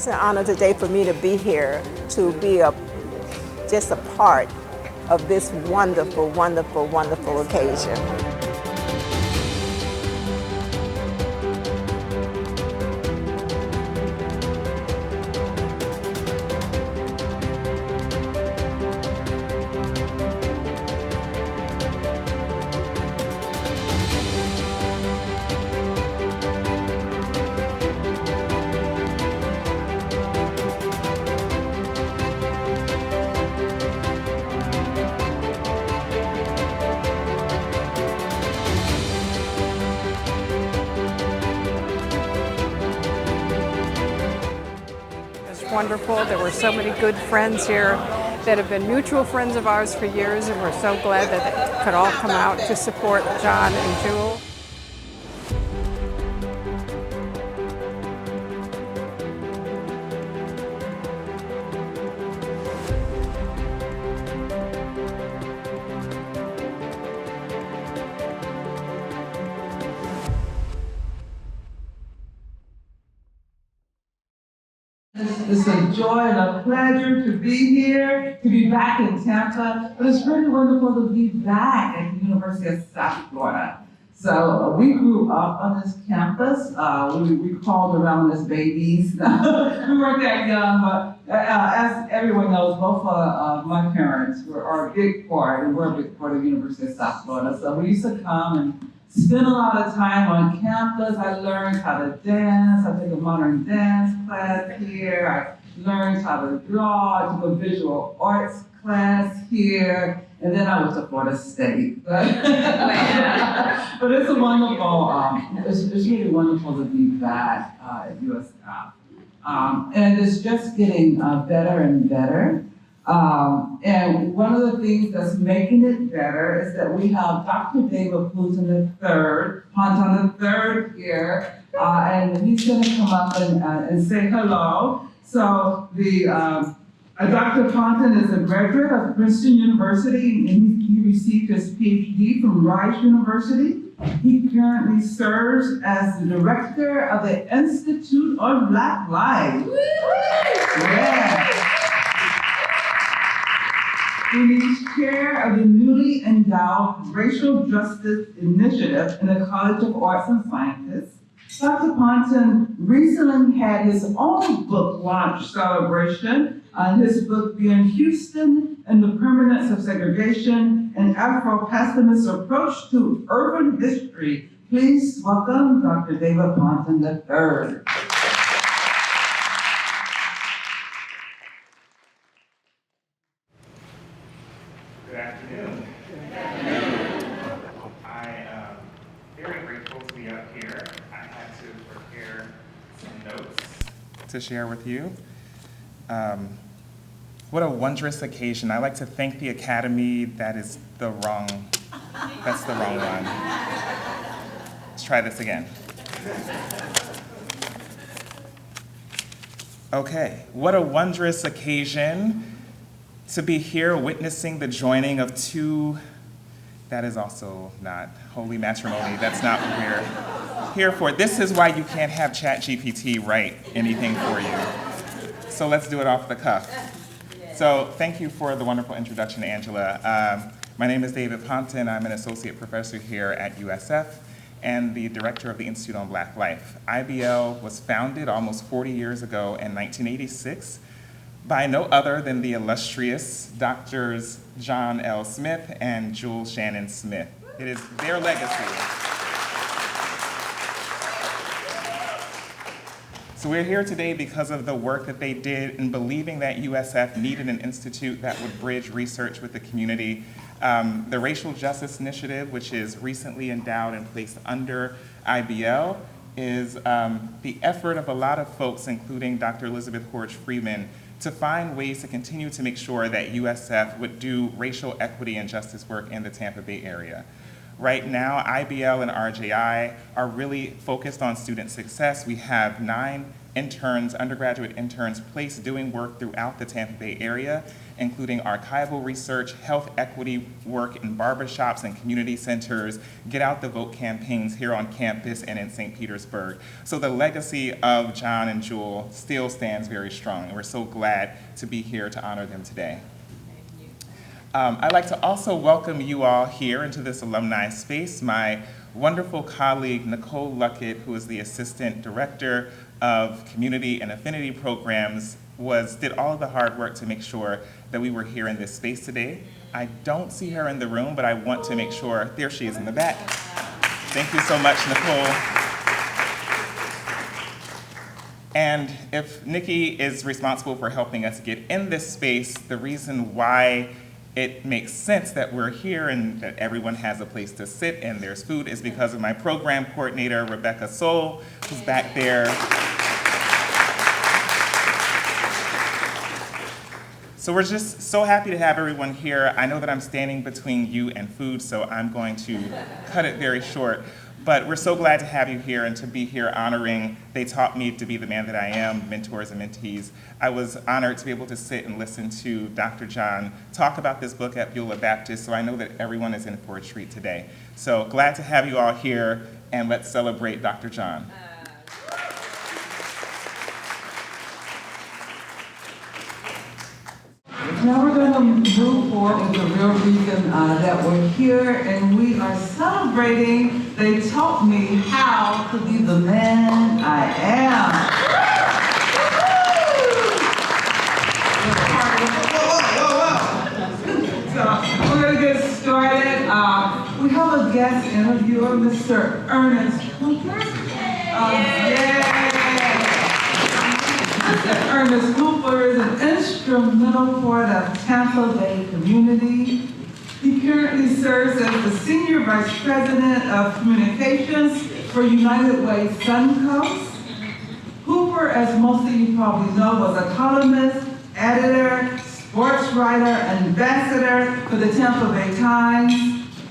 It's an honor today for me to be here, to be just a part of this wonderful, wonderful, wonderful occasion. Wonderful. There were so many good friends here that have been mutual friends of ours for years, and we're so glad that they could all come out to support John and Jewel. It's a joy and a pleasure to be here, to be back in Tampa, but it's really wonderful to be back at the University of South Florida. So we grew up on this campus. We crawled around as babies. We weren't that young, but as everyone knows, both of my parents are a big part, and we're a big part of the University of South Florida. So we used to come and spend a lot of time on campus. I learned how to dance. I took a modern dance class here. I learned how to draw. I took a visual arts class here. And then I went to Florida State. But it's a wonderful, it's really wonderful to be back at USF. And it's just getting better and better. And one of the things that's making it better is that we have Dr. David Ponton III here, and he's going to come up and say hello. So Dr. Ponton is a graduate of Princeton University, and he received his PhD from Rice University. He currently serves as the director of the Institute on Black Life. Yeah. He's chair of the newly endowed Racial Justice Initiative in the College of Arts and Sciences. Dr. Ponton recently had his own book launch celebration, his book being Houston and the Permanence of Segregation, an Afro-pessimist approach to urban history. Please welcome Dr. David Ponton III. Good afternoon. I am very grateful to be up here. I had to prepare some notes to share with you. What a wondrous occasion. I like to thank the Academy. That's the wrong one. Let's try this again. Okay, what a wondrous occasion to be here witnessing the joining of two, that is also not holy matrimony. That's not what we're here for. This is why you can't have ChatGPT write anything for you. So let's do it off the cuff. So thank you for the wonderful introduction, Angela. My name is David Ponton. I'm an associate professor here at USF and the director of the Institute on Black Life. IBL was founded almost 40 years ago in 1986 by no other than the illustrious Drs. John L. Smith and Jewel Shannon Smith. It is their legacy. So we're here today because of the work that they did in believing that USF needed an institute that would bridge research with the community. The Racial Justice Initiative, which is recently endowed and placed under IBL, is the effort of a lot of folks, including Dr. Elizabeth Horridge Freeman, to find ways to continue to make sure that USF would do racial equity and justice work in the Tampa Bay area. Right now, IBL and RJI are really focused on student success. We have 9 interns, undergraduate interns placed doing work throughout the Tampa Bay area, including archival research, health equity work in barbershops and community centers, get out the vote campaigns here on campus and in St. Petersburg. So the legacy of John and Jewel still stands very strong, and we're so glad to be here to honor them today. I'd like to also welcome you all here into this alumni space. My wonderful colleague, Nicole Luckett, who is the Assistant Director of Community and Affinity Programs, did all of the hard work to make sure that we were here in this space today. I don't see her in the room, but I want to make sure, there she is in the back. Thank you so much, Nicole. And if Nikki is responsible for helping us get in this space, the reason why it makes sense that we're here and that everyone has a place to sit and there's food is because of my program coordinator, Rebecca Soul, who's back there. So we're just so happy to have everyone here. I know that I'm standing between you and food, so I'm going to cut it very short. But we're so glad to have you here and to be here honoring They Taught Me to Be the Man That I Am, mentors and mentees. I was honored to be able to sit and listen to Dr. John talk about this book at Beulah Baptist, so I know that everyone is in for a treat today. So glad to have you all here, and let's celebrate Dr. John. Now we're going to move forward with the real reason that we're here, and we are celebrating They Taught Me How to Be the Man I Am. So we're going to get started. We have a guest interviewer, Mr. Ernest Hooper. Ernest Hooper is an instrumental part of Tampa Bay community. He currently serves as the Senior Vice President of Communications for United Way Suncoast. Hooper, as most of you probably know, was a columnist, editor, sports writer, and ambassador for the Tampa Bay Times.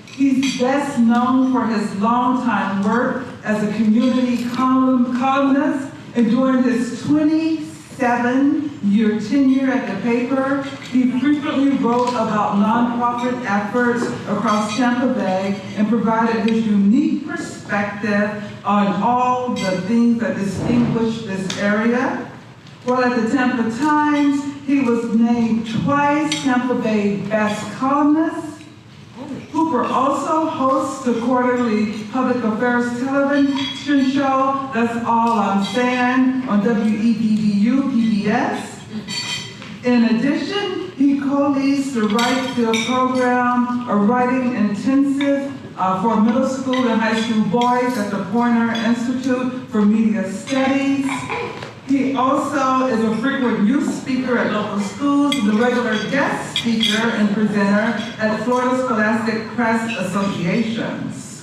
He's best known for his longtime work as a community columnist, and during his 27-year tenure at the paper, he frequently wrote about nonprofit efforts across Tampa Bay and provided his unique perspective on all the things that distinguish this area. While at the Tampa Times, he was named twice Tampa Bay Best Columnist. Hooper also hosts the quarterly public affairs television show, That's All I'm Saying, on WEBDU PBS. In addition, he co-leads the Write Field program, a writing intensive for middle school and high school boys at the Poynter Institute for Media Studies. He also is a frequent youth speaker at local schools and a regular guest speaker and presenter at Florida Scholastic Press Associations.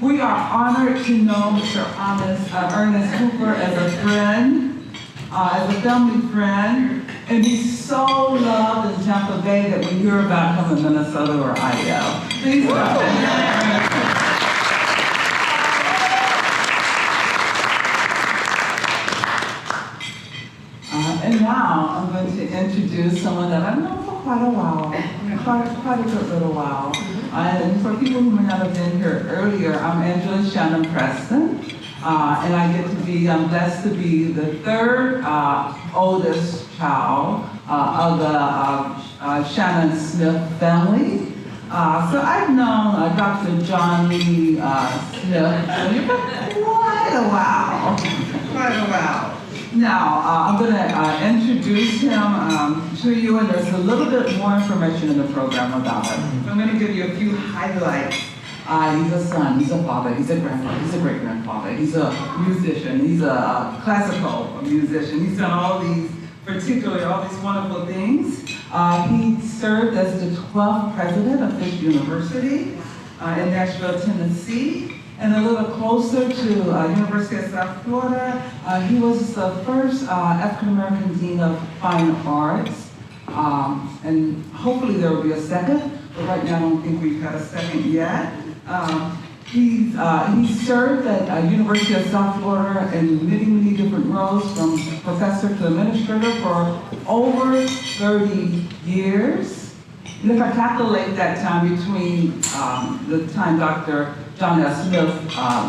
We are honored to know Mr. Ernest Hooper as a friend, as a family friend, and he's so loved in Tampa Bay that we hear about him in Minnesota or Idaho. Please welcome Ernest Hooper. And now I'm going to introduce someone that I've known for quite a while, quite a good little while. And for people who may not have been here earlier, I'm Angela Shannon Preston, and I'm blessed to be the third oldest child of the Shannon Smith family. So I've known Dr. John Lee Smith for quite a while. Now, I'm going to introduce him to you, and there's a little bit more information in the program about him. I'm going to give you a few highlights. He's a son, he's a father, he's a grandfather, he's a great-grandfather, he's a musician, he's a classical musician. He's done all these wonderful things. He served as the 12th president of Fisk University in Nashville, Tennessee. And a little closer to University of South Florida, he was the first African-American Dean of Fine Arts. And hopefully there will be a second, but right now I don't think we've had a second yet. He served at University of South Florida in many, many different roles, from professor to administrator for over 30 years. And if I calculate that time between the time Dr. John S. Smith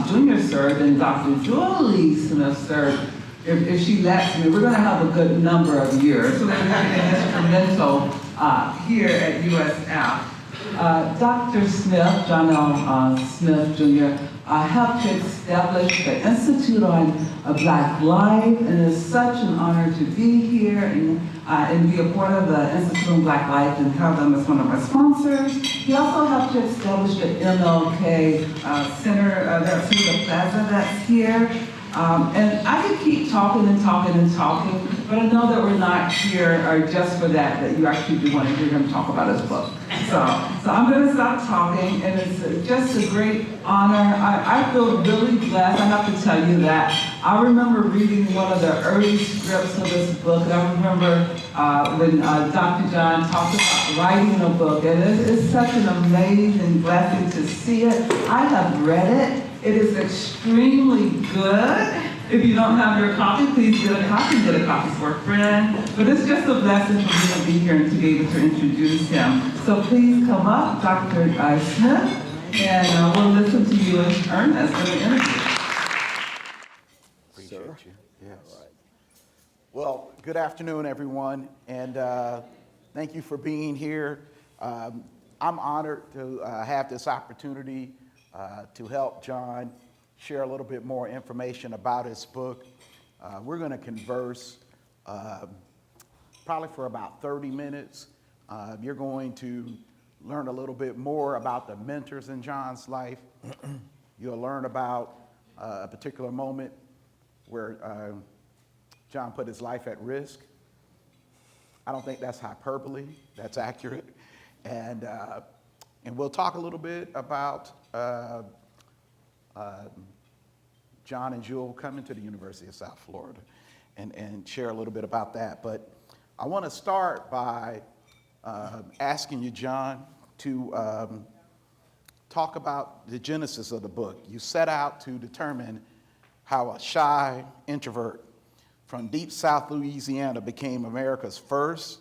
Jr. served and Dr. Julie Smith served, if she lets me, we're going to have a good number of years. So they're very instrumental here at USF. Dr. Smith, John L. Smith Jr., helped to establish the Institute on Black Life, and it is such an honor to be here and be a part of the Institute on Black Life and have them as one of our sponsors. He also helped to establish the MLK Center, that's the plaza that's here. And I could keep talking and talking and talking, but I know that we're not here just for that you actually do want to hear him talk about his book. So I'm going to stop talking, and it's just a great honor. I feel really blessed. I have to tell you that. I remember reading one of the early scripts of this book, and I remember when Dr. John talked about writing a book, and it's such an amazing blessing to see it. I have read it. It is extremely good. If you don't have your copy, please get a copy. Get a copy for a friend. But it's just a blessing for me to be here and to be able to introduce him. So please come up, Dr. Smith, and we'll listen to you in earnest in the interview. Appreciate you. Yes. All right. Well, good afternoon, everyone, and thank you for being here. I'm honored to have this opportunity to help John share a little bit more information about his book. We're going to converse probably for about 30 minutes. You're going to learn a little bit more about the mentors in John's life. You'll learn about a particular moment where John put his life at risk. I don't think that's hyperbole, that's accurate. And we'll talk a little bit about John and Jewel coming to the University of South Florida and share a little bit about that. But I want to start by asking you, John, to talk about the genesis of the book. You set out to determine how a shy introvert from deep South Louisiana became America's first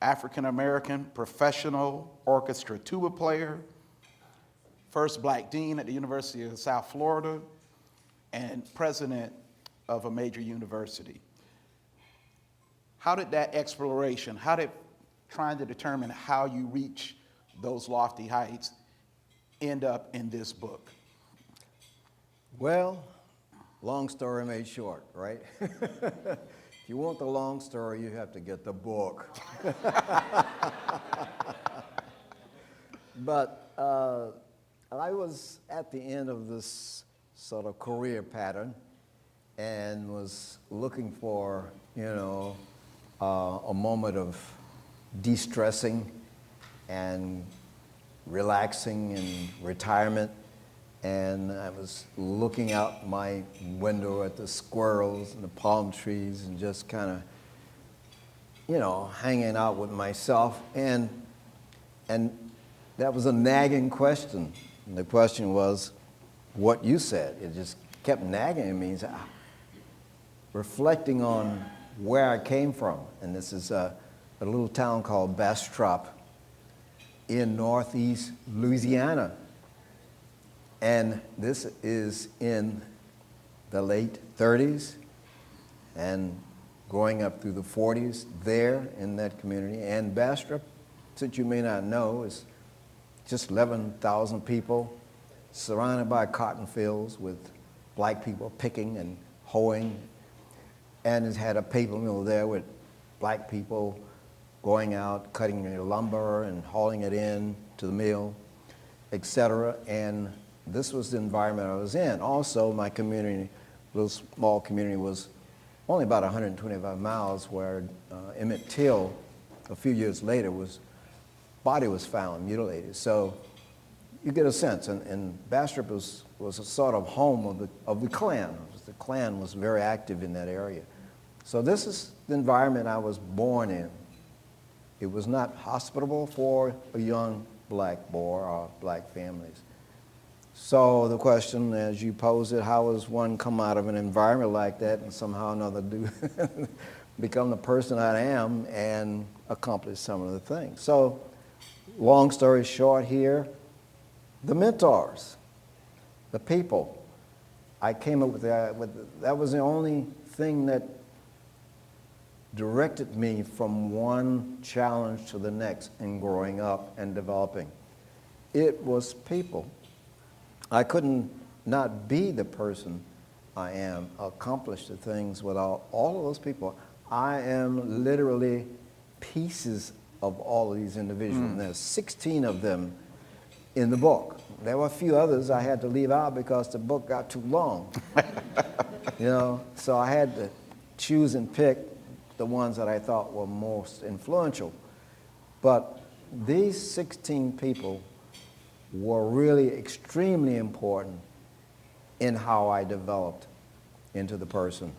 African-American professional orchestra tuba player, first black dean at the University of South Florida, and president of a major university. How did that exploration, how did trying to determine how you reach those lofty heights end up in this book? Well, long story made short, right? If you want the long story, you have to get the book. But I was at the end of this sort of career pattern and was looking for, a moment of de-stressing and relaxing and retirement. And I was looking out my window at the squirrels and the palm trees and just kind of, hanging out with myself. And that was a nagging question. And the question was what you said. It just kept nagging at me. Reflecting on where I came from. And this is a little town called Bastrop in northeast Louisiana. And this is in the late 30s and growing up through the 40s there in that community. And Bastrop, since you may not know, is just 11,000 people surrounded by cotton fields with black people picking and hoeing. And it's had a paper mill there with black people going out, cutting their lumber and hauling it in to the mill, etc. And this was the environment I was in. Also, my community, little small community, was only about 125 miles where Emmett Till, a few years later, body was found mutilated. So you get a sense. And Bastrop was a sort of home of the Klan. The Klan was very active in that area. So this is the environment I was born in. It was not hospitable for a young black boy or black families. So the question, as you pose it, how does one come out of an environment like that and somehow or another do become the person I am and accomplish some of the things? So, long story short here, the mentors, the people. I came up with that. That was the only thing that directed me from one challenge to the next in growing up and developing. It was people. I couldn't not be the person I am, accomplish the things without all of those people. I am literally pieces of all of these individuals. And there's 16 of them in the book. There were a few others I had to leave out because the book got too long. You know, so I had to choose and pick the ones that I thought were most influential. But these 16 people were really extremely important in how I developed into the person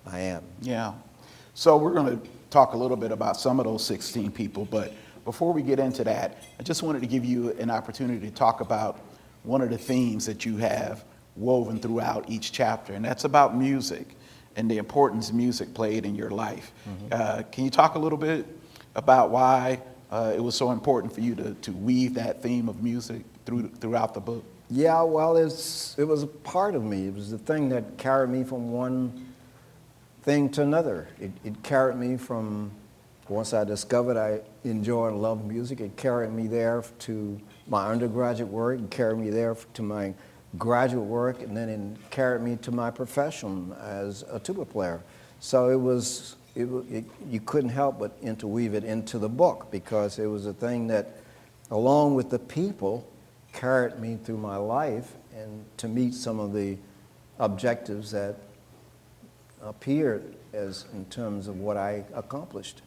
I am. Yeah. So we're going to talk a little bit about some of those 16 people, but before we get into that, I just wanted to give you an opportunity to talk about one of the themes that you have woven throughout each chapter, and that's about music and the importance music played in your life. Can you talk a little bit about why it was so important for you to weave that theme of music throughout the book? Yeah, well, it was a part of me. It was the thing that carried me from one thing to another. It carried me from, once I discovered I enjoy and love music, it carried me there to my undergraduate work, it carried me there to my graduate work, and then it carried me to my profession as a tuba player. So you couldn't help but interweave it into the book because it was a thing that, along with the people, carried me through my life and to meet some of the objectives that appeared as in terms of what I accomplished.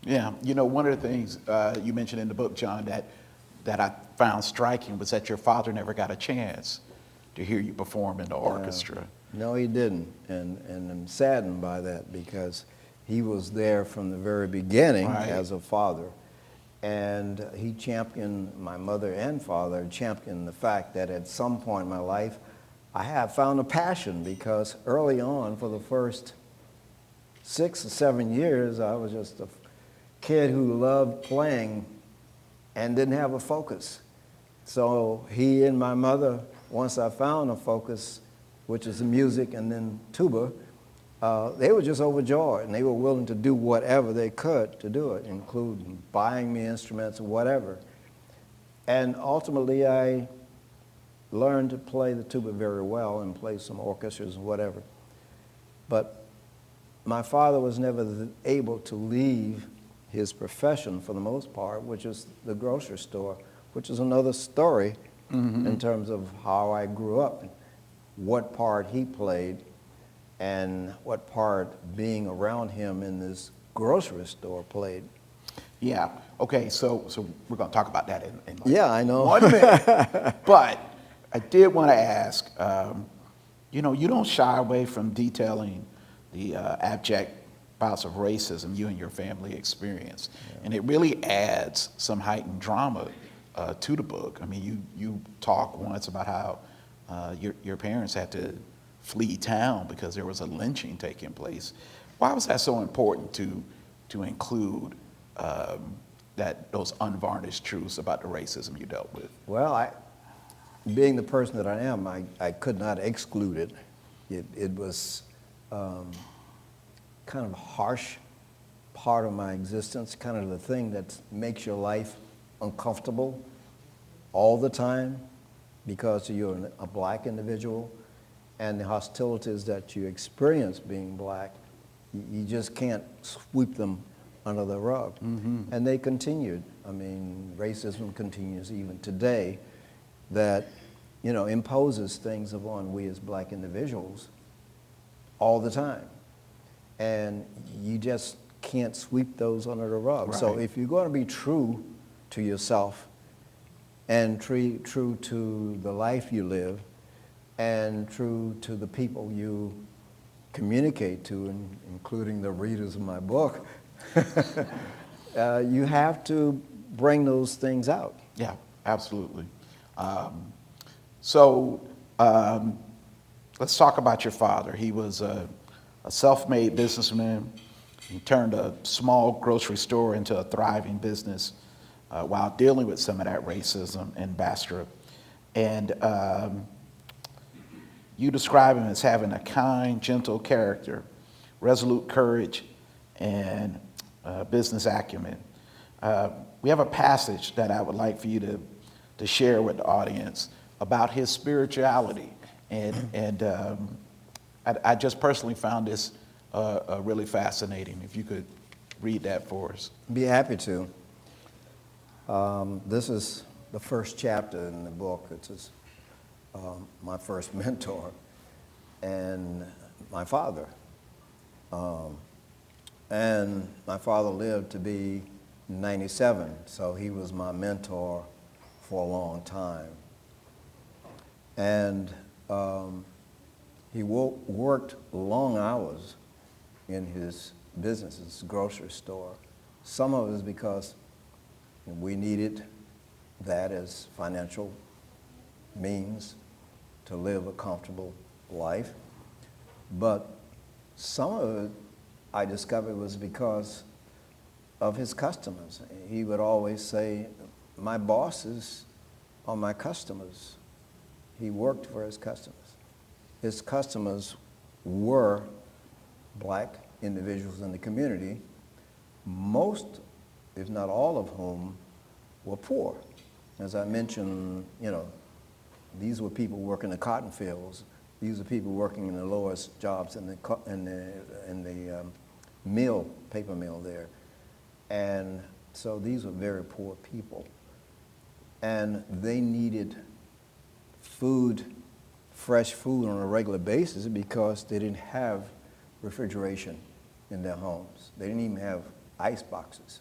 Yeah, you know, one of the things you mentioned in the book, John, that I found striking was that your father never got a chance to hear you perform in the orchestra. No, he didn't, and I'm saddened by that because he was there from the very beginning as a father. And he championed, my mother and father championed the fact that at some point in my life, I have found a passion because early on, for the first 6 or 7 years, I was just a kid who loved playing and didn't have a focus. So he and my mother, once I found a focus, which is the music and then tuba, they were just overjoyed, and they were willing to do whatever they could to do it, including buying me instruments or whatever. And ultimately, I learned to play the tuba very well and play some orchestras and whatever. But my father was never able to leave his profession for the most part, which is the grocery store, which is another story in terms of how I grew up, what part he played, and what part being around him in this grocery store played. Yeah. Okay. So we're going to talk about that in Yeah, I know. 1 minute. But I did want to ask. You know, you don't shy away from detailing the abject bouts of racism you and your family experienced, and it really adds some heightened drama to the book. I mean, you talk once about how your parents had to flee town because there was a lynching taking place. Why was that so important to include those unvarnished truths about the racism you dealt with? Well, being the person that I am, I could not exclude it. It was kind of a harsh part of my existence, kind of the thing that makes your life uncomfortable all the time because you're a black individual, and the hostilities that you experience being black, you just can't sweep them under the rug. And they continued. I mean, racism continues even today that, you know, imposes things upon we as black individuals all the time. And you just can't sweep those under the rug. Right. So if you're going to be true to yourself and true to the life you live and true to the people you communicate to, including the readers of my book, you have to bring those things out. Yeah, absolutely. So let's talk about your father. He was a self-made businessman. He turned a small grocery store into a thriving business while dealing with some of that racism in Bastrop. And you describe him as having a kind, gentle character, resolute courage, and business acumen. We have a passage that I would like for you to share with the audience about his spirituality. And I just personally found this really fascinating. If you could read that for us. Be happy to. This is the first chapter in the book. It's my first mentor and my father. And my father lived to be 97, so he was my mentor for a long time. And he worked long hours in his business, his grocery store. Some of it is because we needed that as financial means to live a comfortable life. But some of it, I discovered, was because of his customers. He would always say, my bosses are my customers. He worked for his customers. His customers were black individuals in the community, most, if not all of whom, were poor. As I mentioned, these were people working the cotton fields. These are people working in the lowest jobs in the mill, paper mill there. And so these were very poor people. And they needed food, fresh food on a regular basis because they didn't have refrigeration in their homes. They didn't even have ice boxes.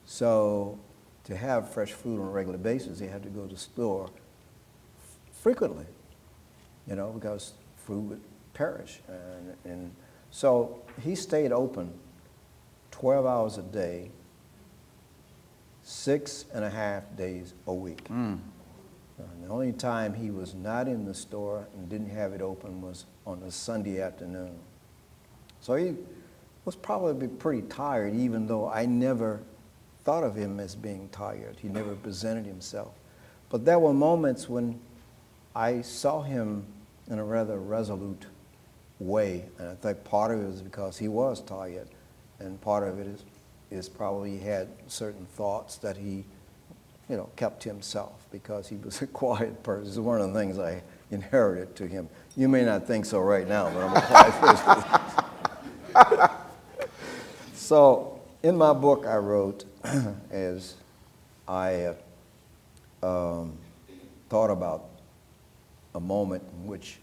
So to have fresh food on a regular basis, they had to go to the store frequently, because food would perish. And so he stayed open 12 hours a day, 6.5 days a week. The only time he was not in the store and didn't have it open was on a Sunday afternoon. So he was probably pretty tired, even though I never thought of him as being tired. He never presented himself. But there were moments when I saw him in a rather resolute way, and I think part of it was because he was tired, and part of it is probably he had certain thoughts that he kept to himself because he was a quiet person. It's one of the things I inherited to him. You may not think so right now, but I'm a quiet person. So in my book I wrote, as I thought about a moment in which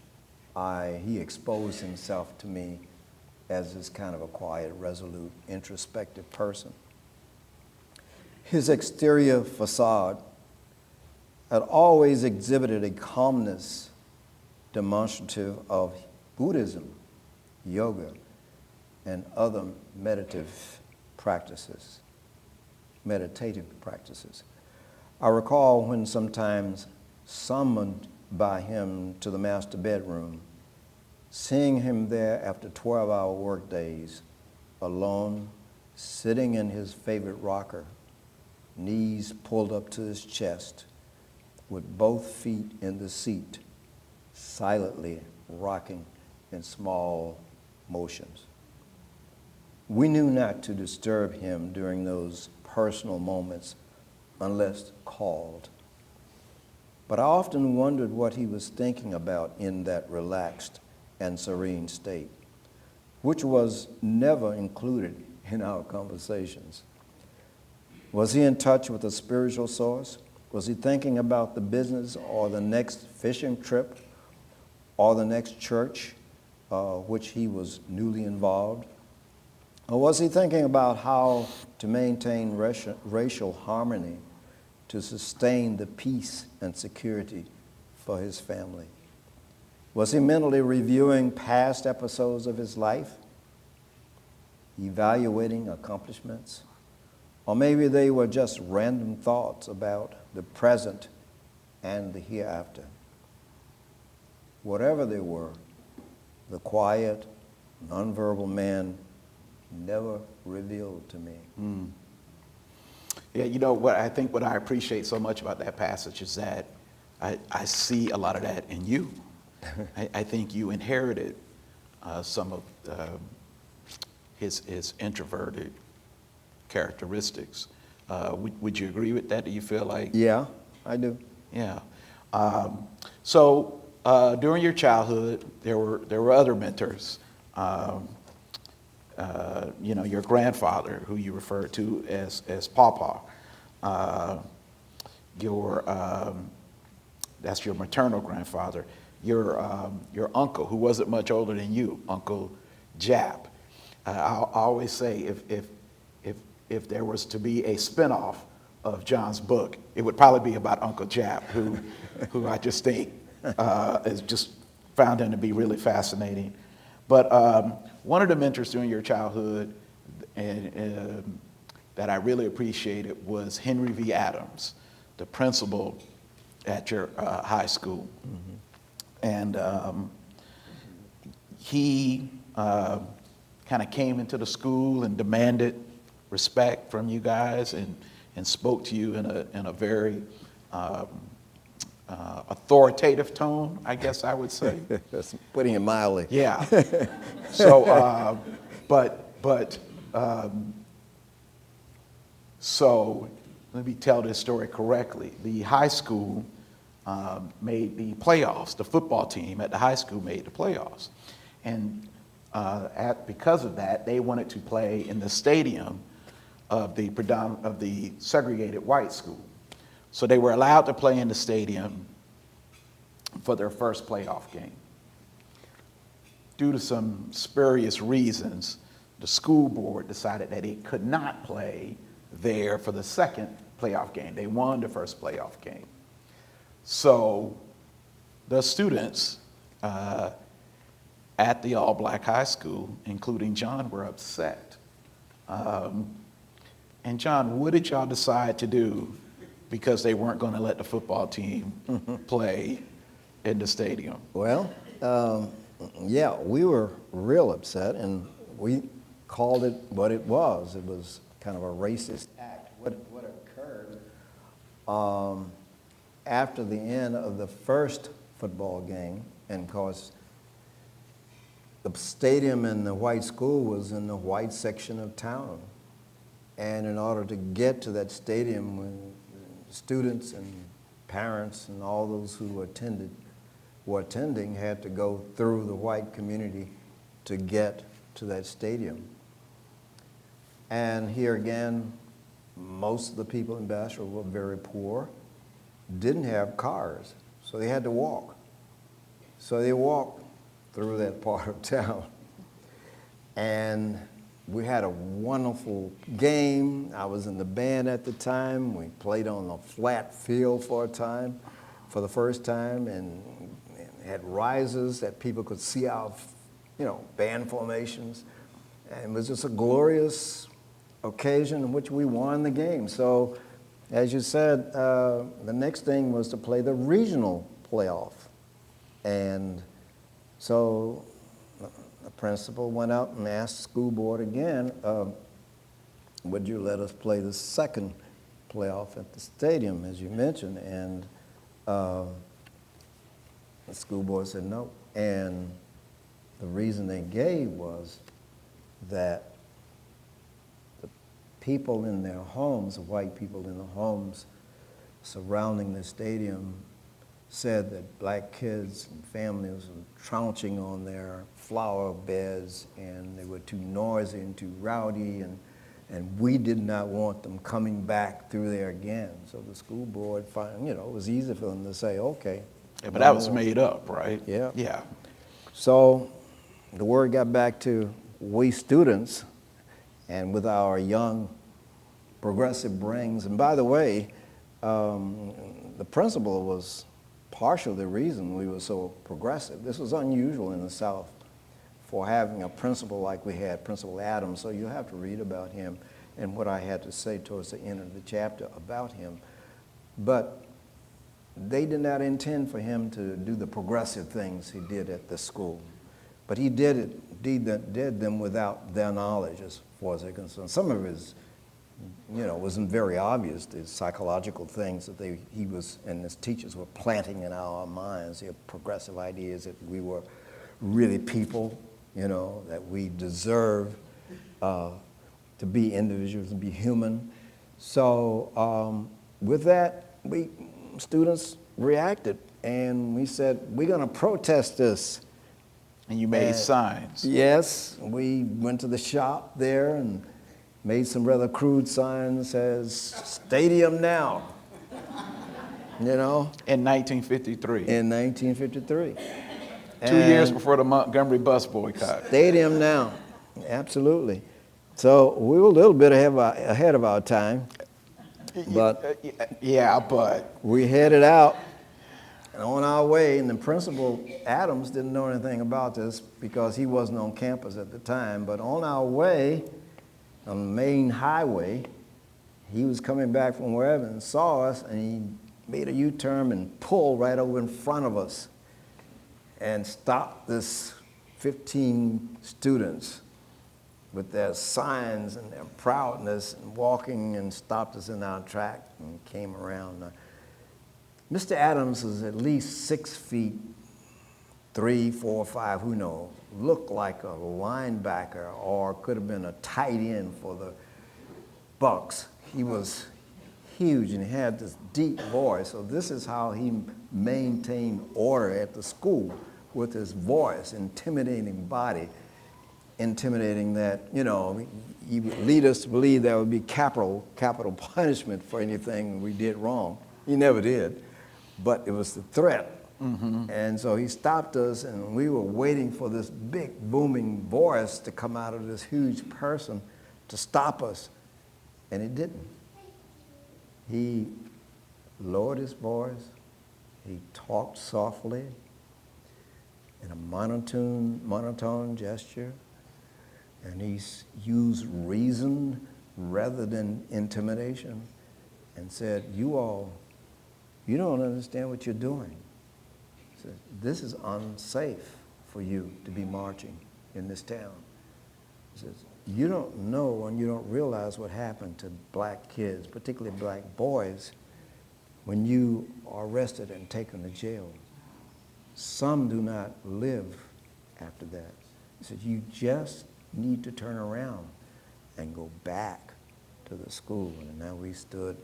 he exposed himself to me as this kind of a quiet, resolute, introspective person. His exterior facade had always exhibited a calmness demonstrative of Buddhism, yoga, and other meditative practices. I recall when sometimes summoned by him to the master bedroom, seeing him there after 12-hour work days, alone, sitting in his favorite rocker, knees pulled up to his chest, with both feet in the seat, silently rocking in small motions. We knew not to disturb him during those personal moments unless called. But I often wondered what he was thinking about in that relaxed and serene state, which was never included in our conversations. Was he in touch with a spiritual source? Was he thinking about the business or the next fishing trip or the next church which he was newly involved? Or was he thinking about how to maintain racial harmony to sustain the peace and security for his family? Was he mentally reviewing past episodes of his life, evaluating accomplishments? Or maybe they were just random thoughts about the present and the hereafter. whatever they were, the quiet, nonverbal man never revealed to me. Yeah, you know what I think what I appreciate so much about that passage is that I see a lot of that in you. I think you inherited some of his introverted characteristics. Would you agree with that? Do you feel like? Yeah, I do. Yeah. So during your childhood, there were other mentors. You know, your grandfather, who you referred to as Pawpaw. That's your maternal grandfather. Your uncle, who wasn't much older than you, Uncle Jap. I always say if there was to be a spinoff of John's book, it would probably be about Uncle Jap, who I just think is just found him to be really fascinating. But one of the mentors during your childhood and that I really appreciated was Henry V. Adams, the principal at your high school. And he kind of came into the school and demanded respect from you guys and spoke to you in a very authoritative tone, I guess I would say. That's putting it mildly. Yeah. So, so let me tell this story correctly. The high school made the playoffs. The football team at the high school made the playoffs. And because of that, they wanted to play in the stadium of the segregated white school. So they were allowed to play in the stadium for their first playoff game. Due to some spurious reasons, the school board decided that it could not play there for the second playoff game. They won the first playoff game. So the students at the all-black high school, including John, were upset. And John, what did y'all decide to do because they weren't going to let the football team play in the stadium? Well, yeah, we were real upset, and we called it what it was. It was kind of a racist act. What occurred after the end of the first football game, and of course, the stadium in the white school was in the white section of town. And in order to get to that stadium, when students and parents and all those who were attending had to go through the white community to get to that stadium. And here again, most of the people in Bastrop were very poor, didn't have cars, so they had to walk. So they walked through that part of town. And we had a wonderful game. I was in the band at the time. We played on a flat field for the first time, and had risers that people could see our, band formations. And it was just a glorious occasion in which we won the game. So, as you said, the next thing was to play the regional playoff. And so the principal went out and asked the school board again, would you let us play the second playoff at the stadium, as you mentioned? And the school board said no. And the reason they gave was that the people in their homes, the white people in the homes surrounding the stadium, said that black kids and families were trouncing on their flower beds, and they were too noisy and too rowdy, and we did not want them coming back through there again. So the school board, it was easy for them to say, okay. Yeah, but that was made up, right? Yeah. Yeah. So the word got back to we students, and with our young progressive brains, and by the way, the principal was partially the reason we were so progressive. This was unusual in the South for having a principal like we had, Principal Adams, so you'll have to read about him and what I had to say towards the end of the chapter about him. But they did not intend for him to do the progressive things he did at the school. But he did them without their knowledge as far as they're concerned. Some of his, wasn't very obvious, the psychological things that he was and his teachers were planting in our minds, the progressive ideas that we were really people, that we deserve to be individuals and be human. So with that, students reacted, and we said, we're going to protest this. And you made signs. Yes, we went to the shop there and made some rather crude signs, says, "Stadium now," In 1953. In 1953. 2 years before the Montgomery bus boycott. Stadium now, absolutely. So we were a little bit ahead of our time, but but we headed out and on our way, and the principal, Adams, didn't know anything about this because he wasn't on campus at the time, but on our way, on the main highway, he was coming back from wherever and saw us, and he made a U-turn and pulled right over in front of us and stopped this 15 students with their signs and their proudness and walking, and stopped us in our track and came around. Mr. Adams was at least 6 feet, 3, 4, 5, who knows, looked like a linebacker or could have been a tight end for the Bucks. He was huge and he had this deep voice. So this is how he maintained order at the school, with his voice, intimidating body, intimidating that, he would lead us to believe there would be capital punishment for anything we did wrong. He never did, but it was the threat. Mm-hmm. And so he stopped us, and we were waiting for this big booming voice to come out of this huge person to stop us, and it didn't. He lowered his voice, he talked softly in a monotone gesture, and he used reason rather than intimidation, and said, you don't understand what you're doing. He said, this is unsafe for you to be marching in this town. He says, you don't know and you don't realize what happened to black kids, particularly black boys, when you are arrested and taken to jail. Some do not live after that. He said, you just need to turn around and go back to the school. And now we stood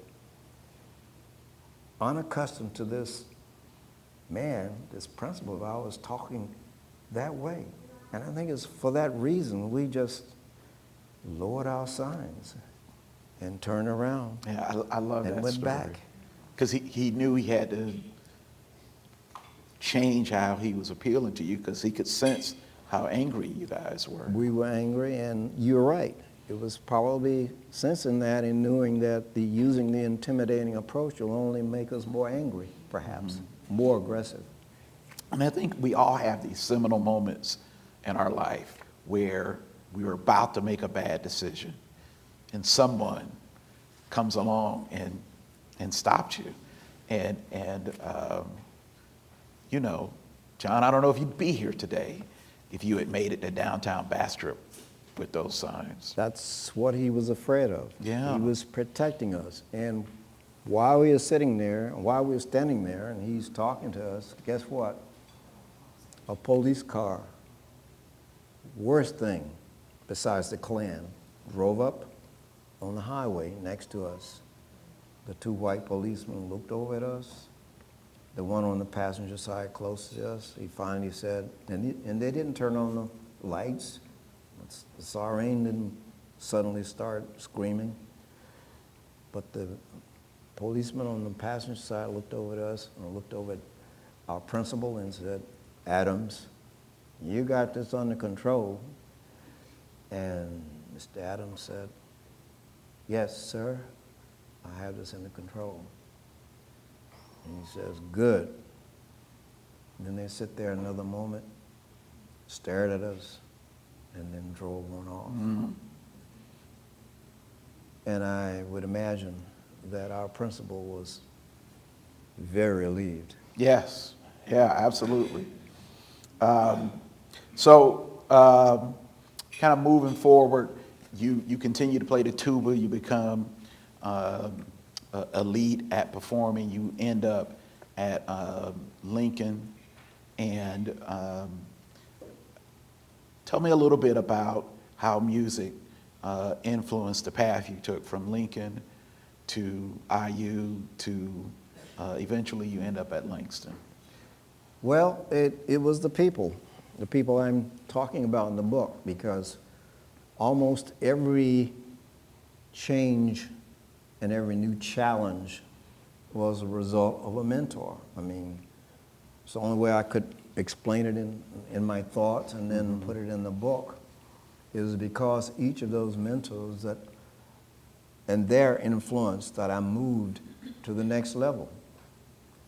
unaccustomed to this man, this principal of ours, talking that way. And I think it's for that reason we just lowered our signs and turned around. Yeah, I love that and went story. back. Because he knew he had to change how he was appealing to you, because he could sense how angry you guys were. We were angry, and you're right. It was probably sensing that and knowing that using the intimidating approach will only make us more angry, perhaps, more aggressive. And I think we all have these seminal moments in our life where we were about to make a bad decision, and someone comes along and stops you. And John, I don't know if you'd be here today if you had made it to downtown Bastrop with those signs. That's what he was afraid of. Yeah. He was protecting us. And while we were sitting there, while we were standing there, and he's talking to us, guess what? A police car, worst thing besides the Klan, drove up on the highway next to us. The two white policemen looked over at us. The one on the passenger side close to us, he finally said, and they didn't turn on the lights. The siren didn't suddenly start screaming. But the policeman on the passenger side looked over at us and looked over at our principal and said, Adams, you got this under control. And Mr. Adams said, yes, sir, I have this under control. And he says, good. And then they sit there another moment, stared at us, and then drove on off. Mm-hmm. And I would imagine that our principal was very relieved. Yes, yeah, absolutely. So kind of moving forward, you continue to play the tuba, you become elite at performing, you end up at Lincoln, and tell me a little bit about how music influenced the path you took from Lincoln to IU to eventually you end up at Langston. Well, it was the people I'm talking about in the book, because almost every change and every new challenge was a result of a mentor. I mean, it's the only way I could explain it in my thoughts and then put it in the book, is because each of those mentors and their influence that I moved to the next level.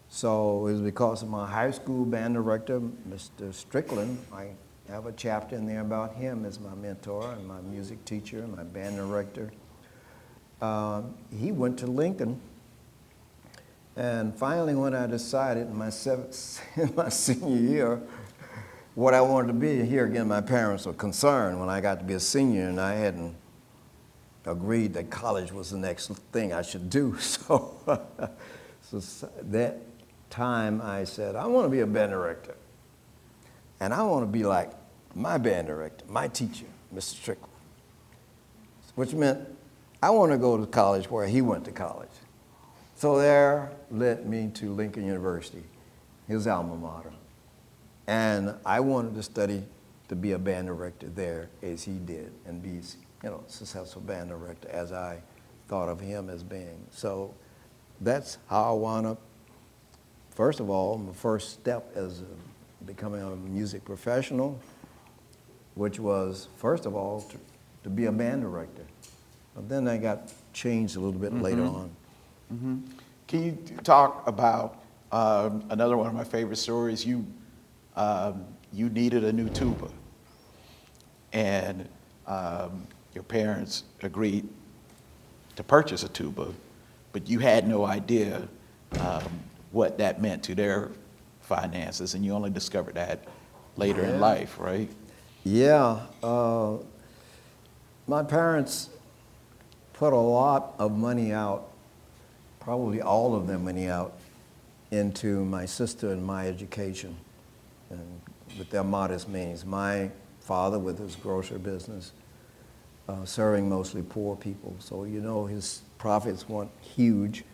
So it was because of my high school band director, Mr. Strickland. I have a chapter in there about him as my mentor and my music teacher and my band director. He went to Lincoln, and finally when I decided in my senior year what I wanted to be, here again my parents were concerned when I got to be a senior and I hadn't agreed that college was the next thing I should do. So, that time I said, I want to be a band director. And I want to be like my band director, my teacher, Mr. Strickland. Which meant I want to go to college where he went to college. So there led me to Lincoln University, his alma mater. And I wanted to study to be a band director there as he did and be, successful band director as I thought of him as being. So that's how I wound up. First of all, my first step as becoming a music professional, which was, first of all, to be a band director. But then I got changed a little bit later on. Can you talk about another one of my favorite stories? You needed a new tuba, and your parents agreed to purchase a tuba, but you had no idea what that meant to their finances, and you only discovered that later in life, right? Yeah. My parents put a lot of money out, probably all of their money out, into my sister and my education, and with their modest means. My father with his grocery business, serving mostly poor people. So, his profits weren't huge.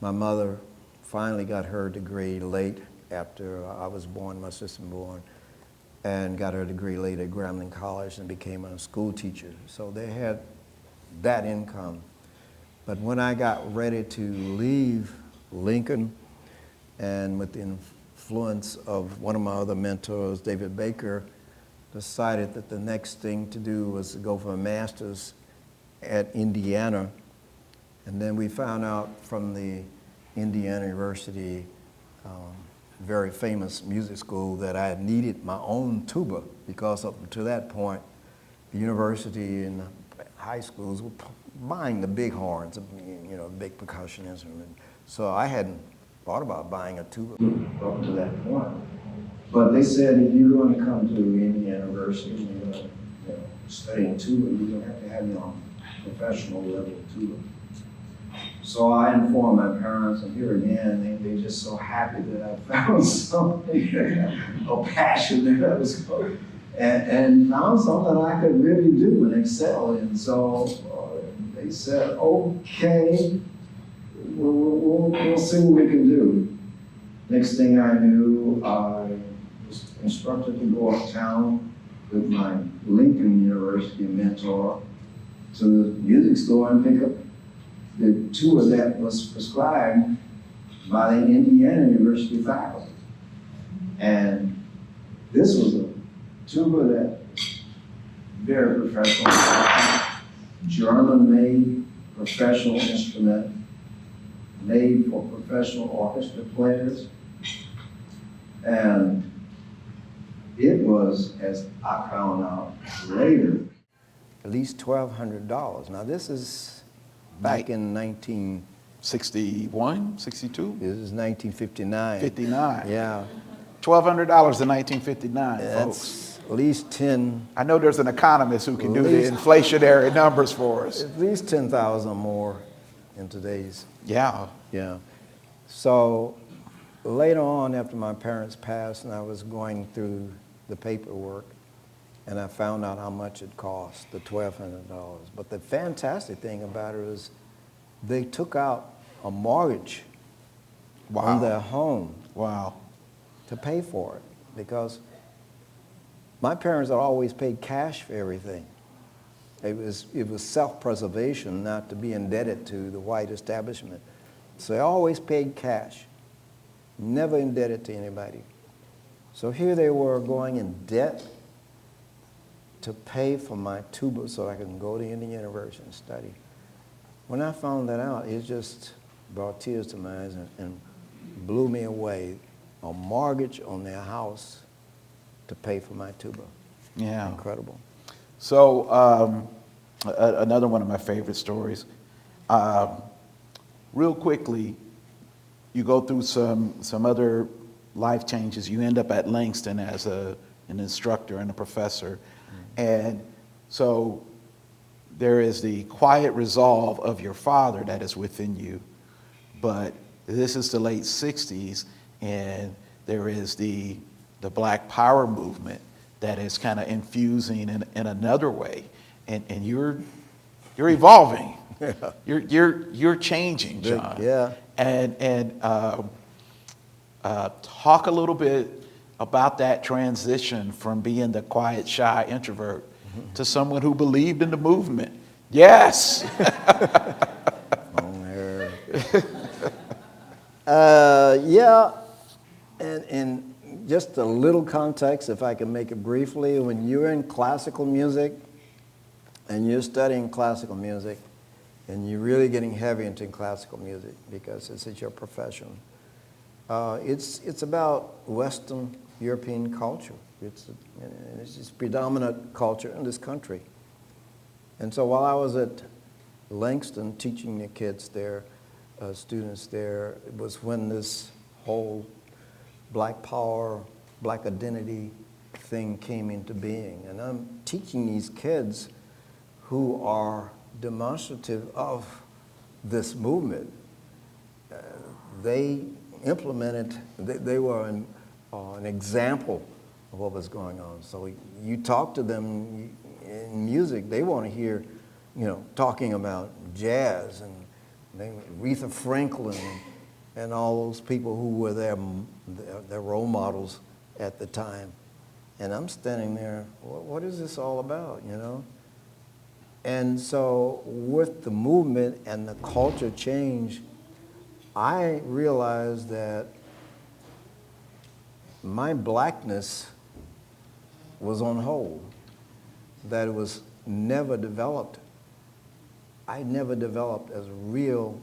My mother finally got her degree late after I was born, my sister was born, and got her degree late at Grambling College and became a school teacher. So they had that income. But when I got ready to leave Lincoln, and with the influence of one of my other mentors, David Baker, decided that the next thing to do was to go for a master's at Indiana. And then we found out from the Indiana University, very famous music school, that I needed my own tuba, because up to that point, the university and the high schools were buying the big horns, big percussion instrument. So I hadn't thought about buying a tuba up to that point. But they said, if you're going to come to Indiana University and you're going to study tuba, you're going to have to have your own professional level tuba. So I informed my parents, and here again, they're just so happy that I found something, a passion that I was going, and found something that I could really do and excel in. So they said, okay, we'll see what we can do. Next thing I knew, I was instructed to go uptown with my Lincoln University mentor to the music store and pick up the tuba that was prescribed by the Indiana University faculty. And this was a tuba that very professional, German-made professional instrument, made for professional orchestra players. And it was, as I found out later, at least $1,200. Now this is back in 19 61, 62? This is 1959. 59. Yeah. $1,200 in 1959, folks. That's at least 10, I know there's an economist who can do the inflationary numbers for us. at least 10,000 more in today's. Yeah. Yeah. So later on, after my parents passed and I was going through the paperwork, and I found out how much it cost, the $1,200. But the fantastic thing about it is they took out a mortgage on their home Wow. to pay for it, because my parents had always paid cash for everything. It was self-preservation, not to be indebted to the white establishment. So they always paid cash, never indebted to anybody. So here they were going in debt to pay for my tuba so I could go to Indian University and study. When I found that out, it just brought tears to my eyes and blew me away. A mortgage on their house to pay for my tuba. Yeah. Incredible. So another one of my favorite stories. Real quickly, you go through some other life changes. You end up at Langston as an instructor and a professor. And so there is the quiet resolve of your father that is within you. But this is the late 60s, and there is the Black Power movement that is kind of infusing in another way. And you're evolving. Yeah. You're changing, John. Yeah. And talk a little bit about that transition from being the quiet, shy introvert to someone who believed in the movement. Yes. Yeah, and just a little context, if I can make it briefly. When you're in classical music and you're studying classical music and you're really getting heavy into classical music because it's your profession, it's about Western European culture. It's just predominant culture in this country. And so while I was at Langston teaching the kids there, students there, it was when this whole Black Power, Black identity thing came into being. And I'm teaching these kids who are demonstrative of this movement. They implemented, they were an example of what was going on. So you talk to them in music, they want to hear, talking about jazz and Aretha Franklin and all those people who were their role models at the time. And I'm standing there, what is this all about, And so with the movement and the culture change, I realized that my blackness was on hold, that it was never developed. I never developed as a real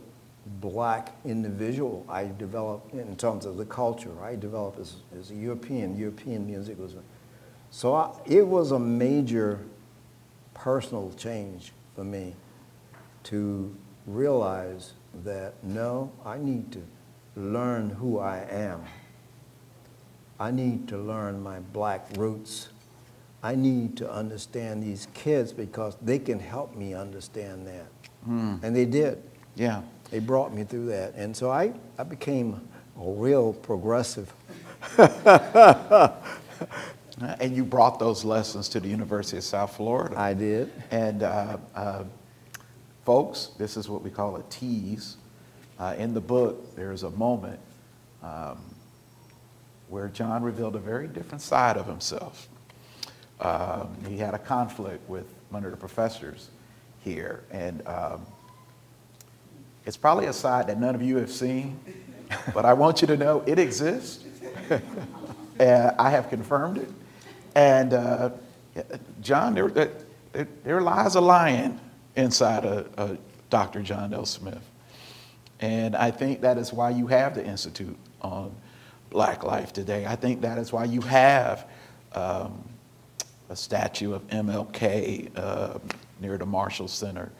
black individual. I developed in terms of the culture. I developed as a European. European music was. So it was a major personal change for me to realize that, no, I need to learn who I am. I need to learn my black roots. I need to understand these kids because they can help me understand that. And they did. Yeah. They brought me through that. And so I became a real progressive. And you brought those lessons to the University of South Florida. I did. And folks, this is what we call a tease. In the book, there's a moment where John revealed a very different side of himself. He had a conflict with one of the professors here, and it's probably a side that none of you have seen, but I want you to know it exists. I have confirmed it. And John, there lies a lion inside of Dr. John L. Smith. And I think that is why you have the Institute on Black Life today. I think that is why you have a statue of MLK near the Marshall Center.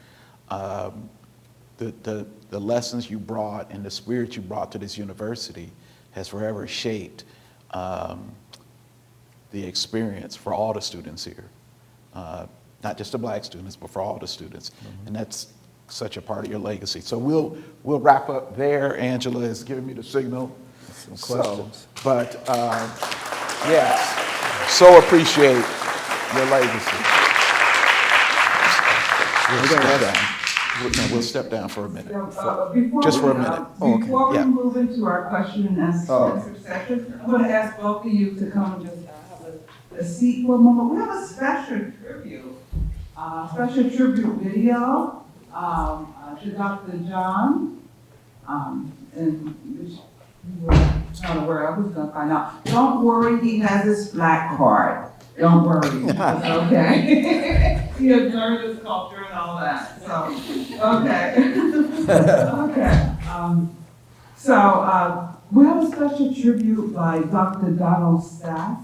the lessons you brought and the spirit you brought to this university has forever shaped the experience for all the students here. Not just the Black students, but for all the students. And that's such a part of your legacy. So we'll wrap up there. Angela is giving me the signal. Some questions. But yes, so appreciate your legacy. We'll step down for a minute. Just for a minute. Before Yeah. we move into our question and answer section, I'm going to ask both of you to come and just have a seat for a moment. We have a special tribute video to Dr. John, and which you were not aware of. Who's going to find out? Don't worry, he has his black card. Don't worry, it's okay. He observed his culture and all that, so, okay. Okay, we have a special tribute by Dr. Donald Saff.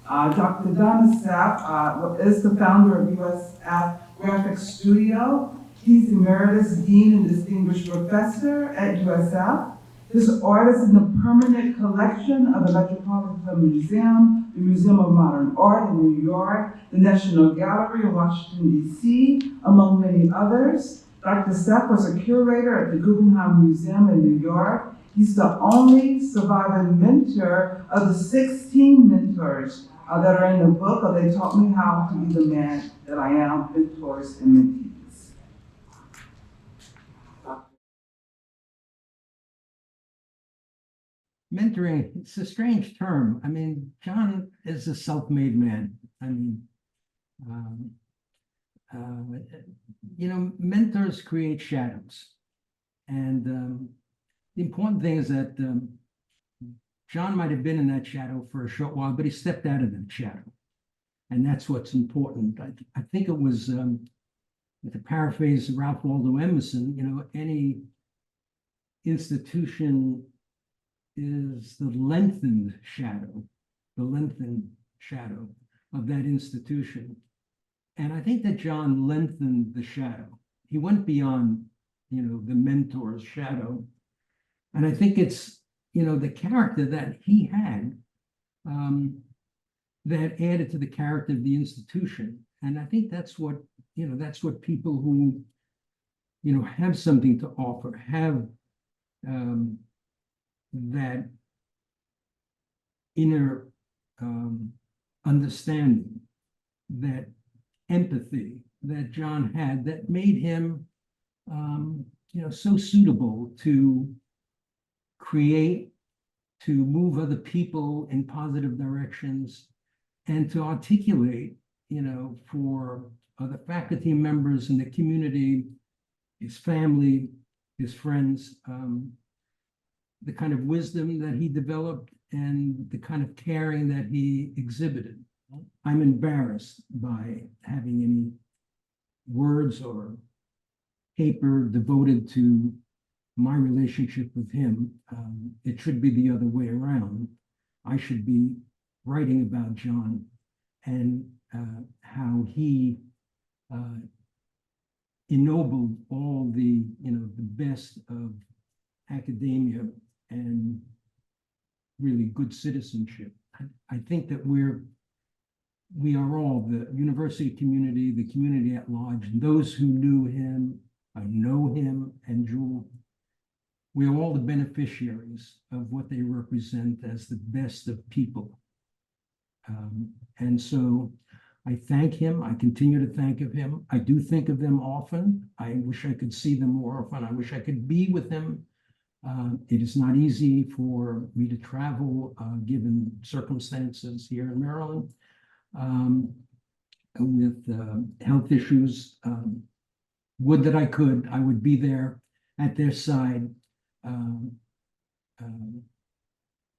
Dr. Donald Saff is the founder of USF GraphicStudio. He's Emeritus Dean and Distinguished Professor at USF. His art is in the permanent collection of the Metropolitan Museum, the Museum of Modern Art in New York, the National Gallery in Washington, D.C., among many others. Dr. Saff was a curator at the Guggenheim Museum in New York. He's the only surviving mentor of the 16 mentors that are in the book, or They Taught Me How to Be the Man That I Am, Mentors and Mentees. Mentoring, it's a strange term. I mean, John is a self-made man. I mean, mentors create shadows. And the important thing is that John might have been in that shadow for a short while, but he stepped out of that shadow. And that's what's important. I think it was, to paraphrase Ralph Waldo Emerson, any institution is the lengthened shadow of that institution. And I think that John lengthened the shadow. He went beyond, the mentor's shadow. And I think it's, the character that he had that added to the character of the institution. And I think that's what, that's what people who, have something to offer, have that inner understanding, that empathy that John had that made him, so suitable to create, to move other people in positive directions, and to articulate, for other faculty members in the community, his family, his friends, the kind of wisdom that he developed and the kind of caring that he exhibited. I'm embarrassed by having any words or paper devoted to my relationship with him. It should be the other way around. I should be writing about John and how he ennobled all the, the best of academia and really good citizenship. I think that we are all, the university community, the community at large, and those who knew him, know him, and Jewel, we are all the beneficiaries of what they represent as the best of people. And so I thank him. I continue to thank of him. I do think of them often. I wish I could see them more often. I wish I could be with him. It is not easy for me to travel, given circumstances here in Maryland, with health issues. Would that I could, I would be there at their side,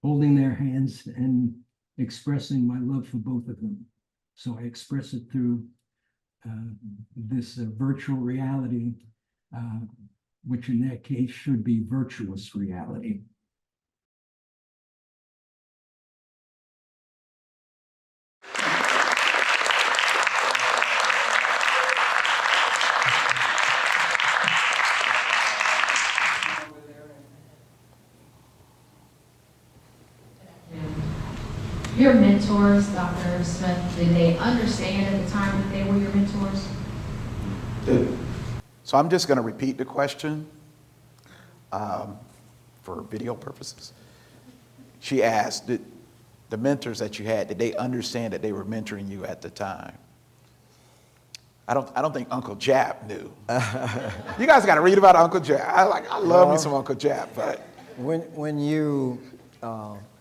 holding their hands and expressing my love for both of them. So I express it through this virtual reality, which in that case should be virtuous reality. Your mentors, Dr. Smith, did they understand at the time that they were your mentors? So I'm just going to repeat the question for video purposes. She asked, did the mentors that you had, did they understand that they were mentoring you at the time? I don't think Uncle Jap knew. You guys got to read about Uncle Jap. I love me some Uncle Jap, but When you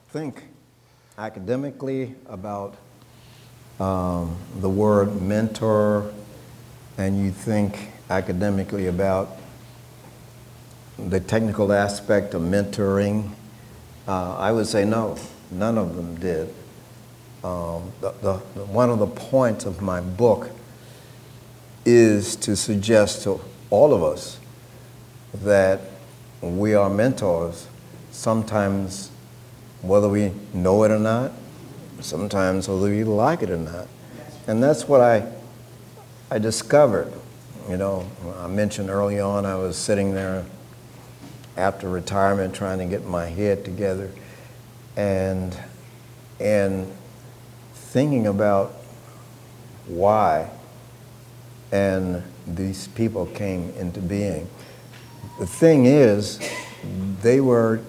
think academically about the word mentor, and you think academically about the technical aspect of mentoring, I would say no, none of them did. One of the points of my book is to suggest to all of us that we are mentors, sometimes whether we know it or not, sometimes whether we like it or not. And that's what I discovered. You know, I mentioned early on I was sitting there after retirement trying to get my head together and thinking about why and these people came into being. The thing is, they were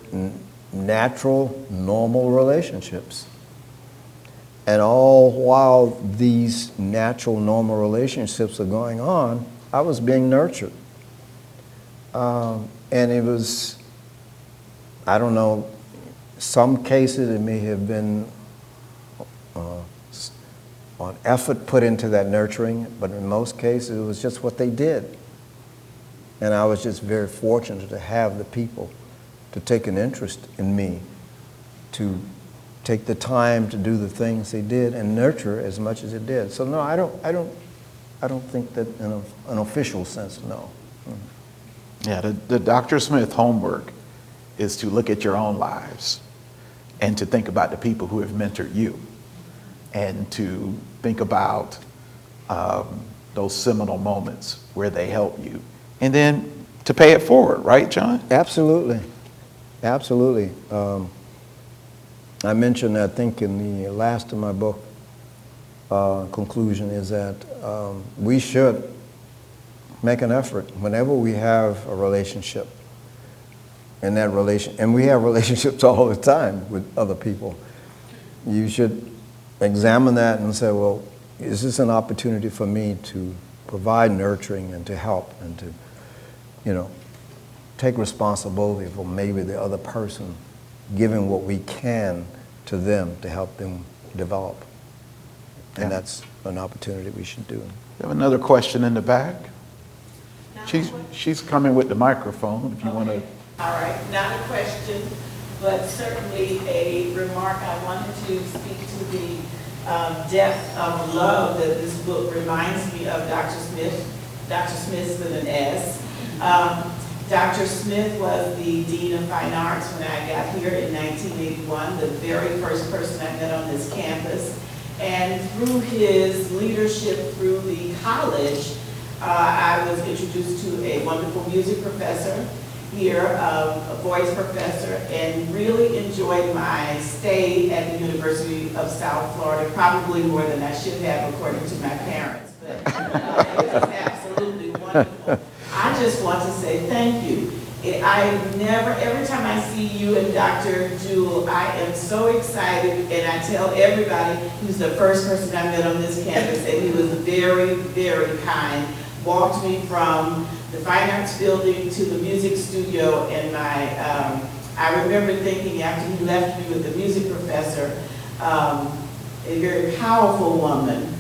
natural, normal relationships. And all while these natural, normal relationships are going on, I was being nurtured. And it was, I don't know, some cases it may have been on effort put into that nurturing, but in most cases it was just what they did. And I was just very fortunate to have the people to take an interest in me, to take the time to do the things they did and nurture as much as it did. So no, I don't think that in an official sense, no. yeah, the Dr. Smith homework is to look at your own lives and to think about the people who have mentored you and to think about those seminal moments where they help you and then to pay it forward, right, John? Absolutely, absolutely. I mentioned, I think in the last of my book, conclusion is that we should make an effort whenever we have a relationship, and we have relationships all the time with other people. You should examine that and say, well, is this an opportunity for me to provide nurturing and to help and to, you know, take responsibility for maybe the other person, giving what we can to them to help them develop. And Yeah. that's an opportunity we should do. You have another question in the back? She's coming with the microphone if you want to. All right, not a question, but certainly a remark. I wanted to speak to the depth of love that this book reminds me of Dr. Smith with an S. Dr. Smith was the Dean of Fine Arts when I got here in 1981, the very first person I met on this campus. And through his leadership through the college, I was introduced to a wonderful music professor here, a voice professor, and really enjoyed my stay at the University of South Florida, probably more than I should have according to my parents, but it was absolutely wonderful. I just want to say thank you. Every time I see you and Dr. Jewell, I am so excited, and I tell everybody he was the first person I met on this campus, and he was very, very kind. Walked me from the Fine Arts building to the music studio, and I remember thinking after he left me with the music professor, a very powerful woman.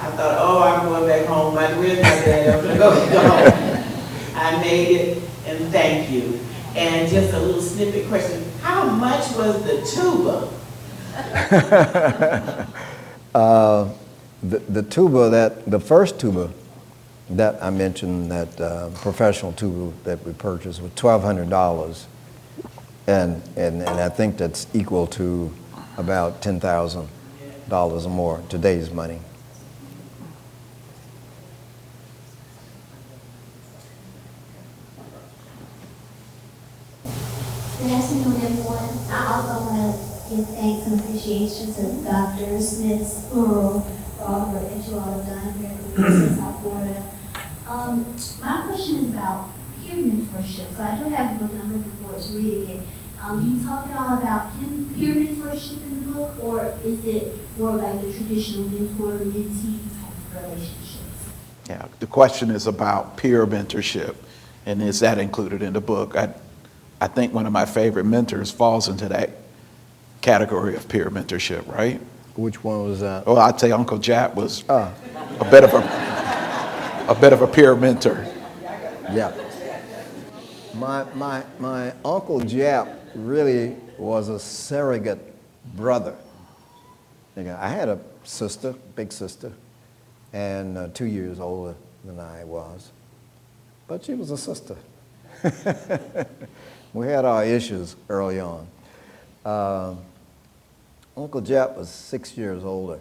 I thought, oh, I'm going back home. Where's my dad? I'm going to go home. I made it, and thank you. And just a little snippet question. How much was the tuba? The tuba, the first tuba that I mentioned, that professional tuba that we purchased was $1,200. And I think that's equal to about $10,000 or more, today's money. Good afternoon, everyone. I also want to give give thanks and appreciation to Dr. Smith's plural for all the work that you all have done here at the University of South Florida. My question is about peer mentorship. So I do have the book number before it's reading it. You talk at all about peer mentorship in the book, or is it more like the traditional mentor-mentee type of relationships? Yeah, the question is about peer mentorship, and is that included in the book? I think one of my favorite mentors falls into that category of peer mentorship, right? Which one was that? Well, I'd say Uncle Jack was a bit of a peer mentor. Yeah. My Uncle Jap really was a surrogate brother. I had a sister, big sister, and 2 years older than I was. But she was a sister. We had our issues early on. Uncle Jap was 6 years older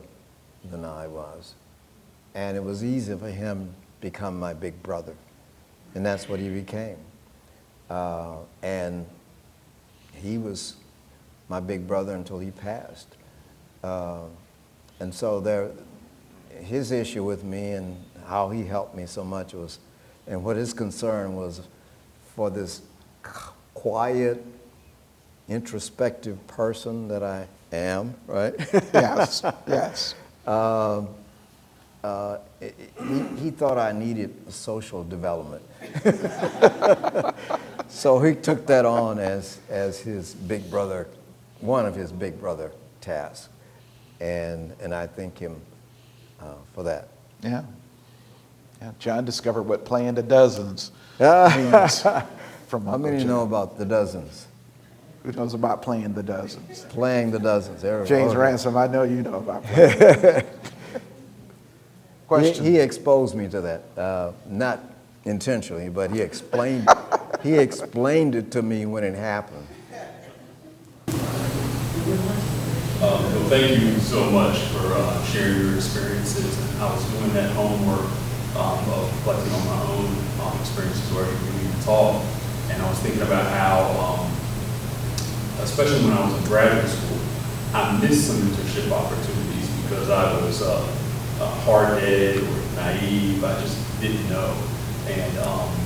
than I was. And it was easy for him to become my big brother. And that's what he became. And he was my big brother until he passed. And so his issue with me and how he helped me so much was, and what his concern was for this quiet, introspective person that I am, right? Yes, yes. He thought I needed social development. So he took that on as his big brother, one of his big brother tasks. And I thank him for that. Yeah. Yeah. John discovered what playing the dozens means from How Uncle many Jim. know about the dozens? Who knows about playing the dozens? Playing the dozens. James Ransom, I know you know about playing. Question. He exposed me to that, not intentionally, but he explained it to me when it happened. Well, thank you so much for sharing your experiences. And I was doing that homework of reflecting on my own experiences where you need to talk, and I was thinking about how, especially when I was in graduate school, I missed some mentorship opportunities because I was hard-headed or naive. I just didn't know. And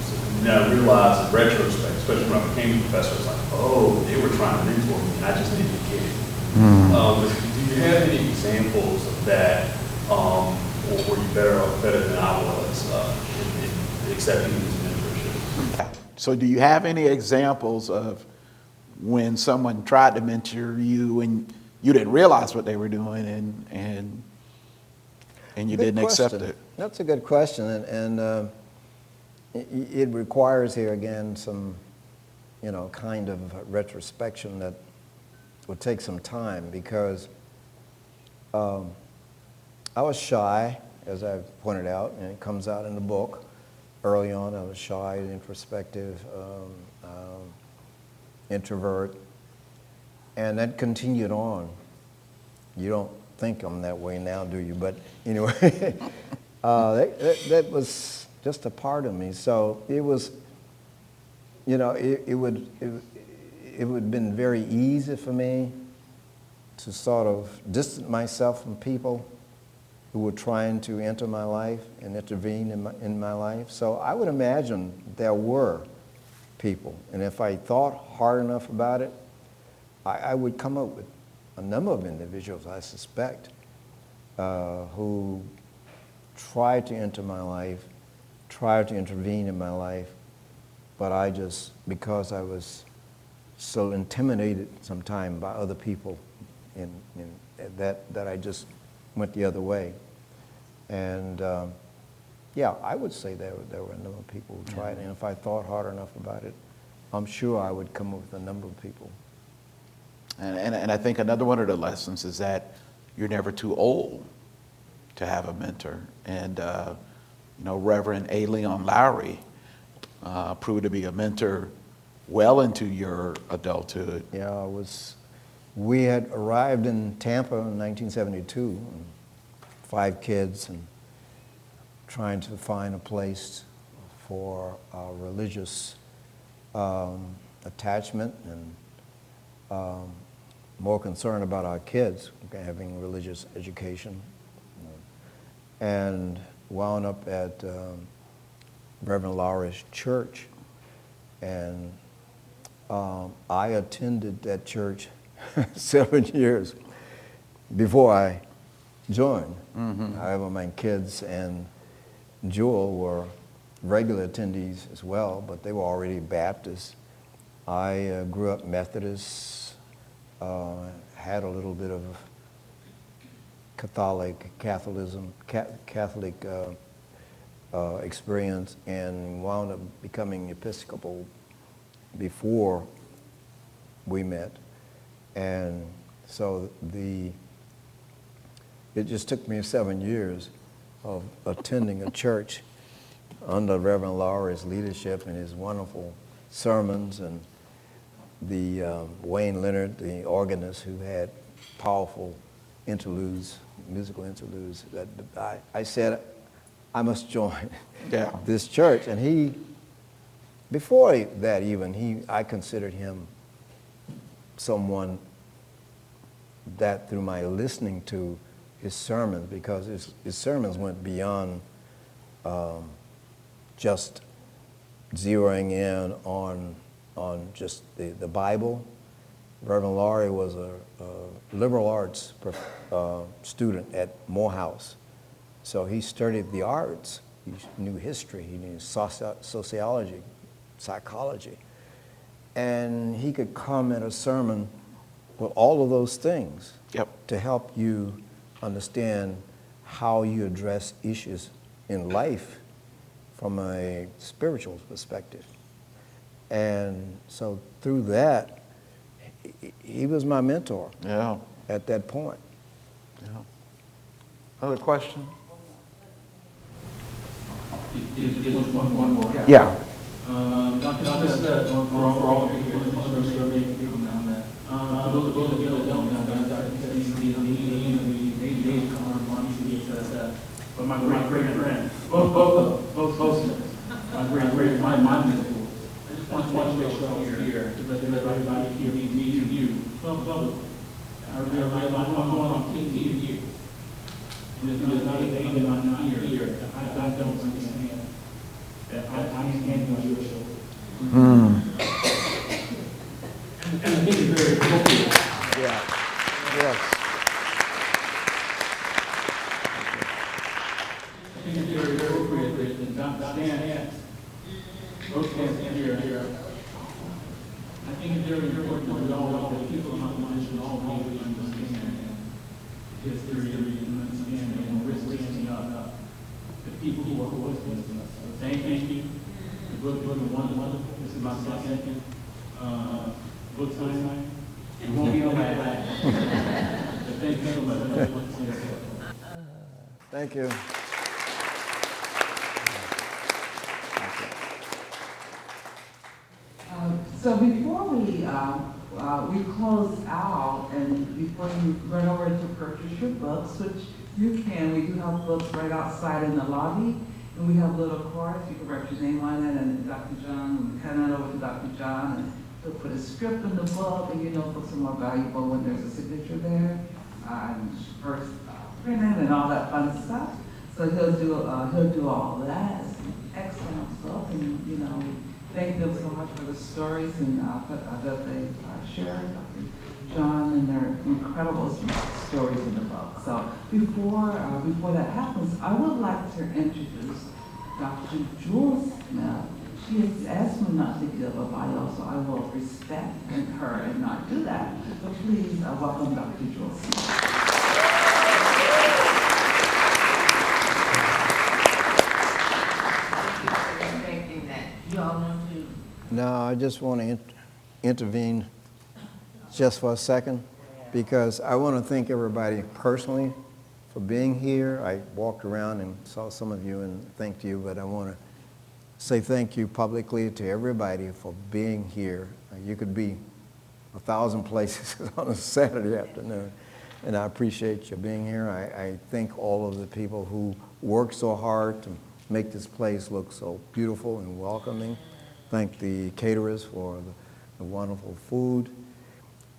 so then I realized in retrospect, especially when I became a professor, I was like, oh, they were trying to mentor me, and I just didn't get it. Do you have any examples of that, or were you better than I was in accepting this mentorship? So do you have any examples of when someone tried to mentor you and you didn't realize what they were doing and you didn't accept it? That's a good question, and it requires here again some, kind of retrospection that would take some time, because I was shy, as I've pointed out, and it comes out in the book. Early on, I was shy, introspective, introvert, and that continued on. You don't think I'm that way now, do you? But anyway, that was just a part of me. So it was, it would have been very easy for me to sort of distance myself from people who were trying to enter my life and intervene in my life. So I would imagine there were people, and if I thought hard enough about it, I would come up with a number of individuals, I suspect, who tried to enter my life, tried to intervene in my life, but I just, because I was so intimidated sometimes by other people, that I just went the other way. And yeah, I would say there were a number of people who tried, and if I thought hard enough about it, I'm sure I would come up with a number of people. And I think another one of the lessons is that you're never too old to have a mentor. And Reverend A. Leon Lowry proved to be a mentor well into your adulthood. Yeah, we had arrived in Tampa in 1972, and 5 kids, and trying to find a place for religious attachment. And more concerned about our kids having religious education, and wound up at Reverend Lowry's church. And I attended that church 7 years before I joined. However, my kids and Jewel were regular attendees as well, but they were already Baptists. I grew up Methodist, had a little bit of Catholic experience, and wound up becoming Episcopal before we met. And so it just took me 7 years of attending a church under Reverend Lowry's leadership and his wonderful sermons, and the Wayne Leonard, the organist, who had powerful interludes, musical interludes, that I said, I must join this church. And he, before that even, I considered him someone that through my listening to his sermons, because his sermons went beyond just zeroing in on just the Bible. Reverend Lowry was a liberal arts student at Morehouse. So he studied the arts. He knew history, he knew sociology, psychology. And he could come at a sermon with all of those things to help you understand how you address issues in life from a spiritual perspective. And so through that, he was my mentor at that point. Other question? One more. Yeah. Dr. Smith, for all of you here, people down there. For those of you that don't know, Dr. but my great friend, both my great my mentor. I just want to make sure I'm here to let everybody hear me and you. I realize I'm going on TV. And there's not a day that I'm not here that I don't understand that I stand on your shoulder. And I think it's very appropriate. Yes. I think it's very appropriate that Dr. Stan both stand here. I think it's very important that we all know that people in our mind should all really understand history and understand and risk standing up. The people who are listening to us. So thank you. The book was wonderful. This is my second book signing. It won't be on that last. But thank you so much. Thank you. So before we close out, and before you run over to purchase your books, which you can, we do have books right outside in the lobby, and we have little cards. You can write your name on it, and Dr. John, we hand that over to Dr. John, and he'll put a script in the book, and your notebooks are more valuable when there's a signature there, and first printed and all that fun stuff. So he'll do all that. It's an excellent book, and you know, thank them so much for the stories and that they shared, Dr. John, and their incredible stories in the book. So before that happens, I would like to introduce Dr. Jewel Smith. She has asked me not to give a bio, so I will respect her and not do that. So please welcome Dr. Jewel Smith. No, I just want to intervene just for a second, because I want to thank everybody personally for being here. I walked around and saw some of you and thanked you, but I want to say thank you publicly to everybody for being here. You could be 1,000 places on a Saturday afternoon, and I appreciate you being here. I thank all of the people who work so hard to make this place look so beautiful and welcoming. Thank the caterers for the wonderful food.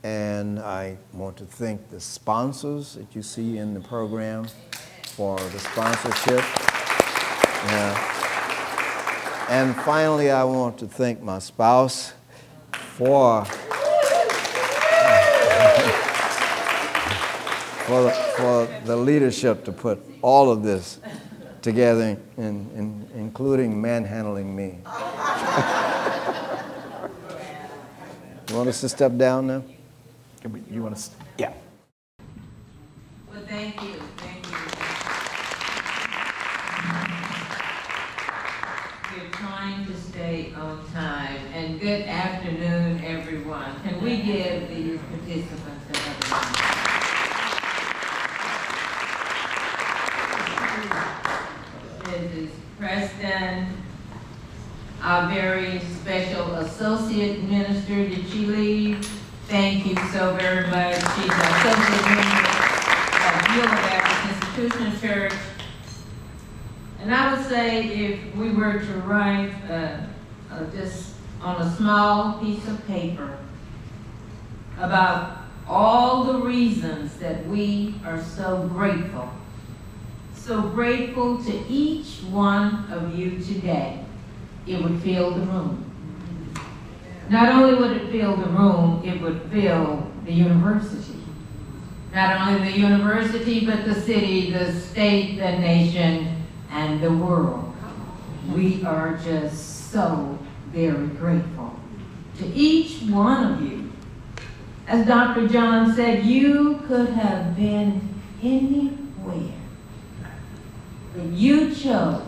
And I want to thank the sponsors that you see in the program for the sponsorship. And finally, I want to thank my spouse for the leadership to put all of this together, including manhandling me. You want us to step down now? You want to? Yeah. Well, thank you. Thank you. We're trying to stay on time. And good afternoon, everyone. Can we give these participants another round? Mrs. Preston, our very special associate minister, did she leave? Thank you so very much. She's an associate member of Healing Baptist Institutional Church. And I would say if we were to write just on a small piece of paper about all the reasons that we are so grateful to each one of you today, it would fill the room. Not only would it fill the room, it would fill the university. Not only the university, but the city, the state, the nation, and the world. We are just so very grateful to each one of you. As Dr. John said, you could have been anywhere, but you chose,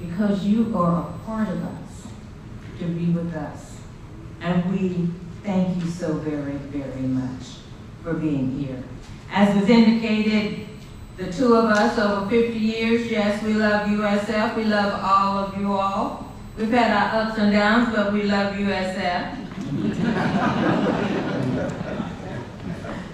because you are a part of us, to be with us. And we thank you so very, very much for being here. As was indicated, the two of us over 50 years, yes, we love USF. We love all of you all. We've had our ups and downs, but we love USF.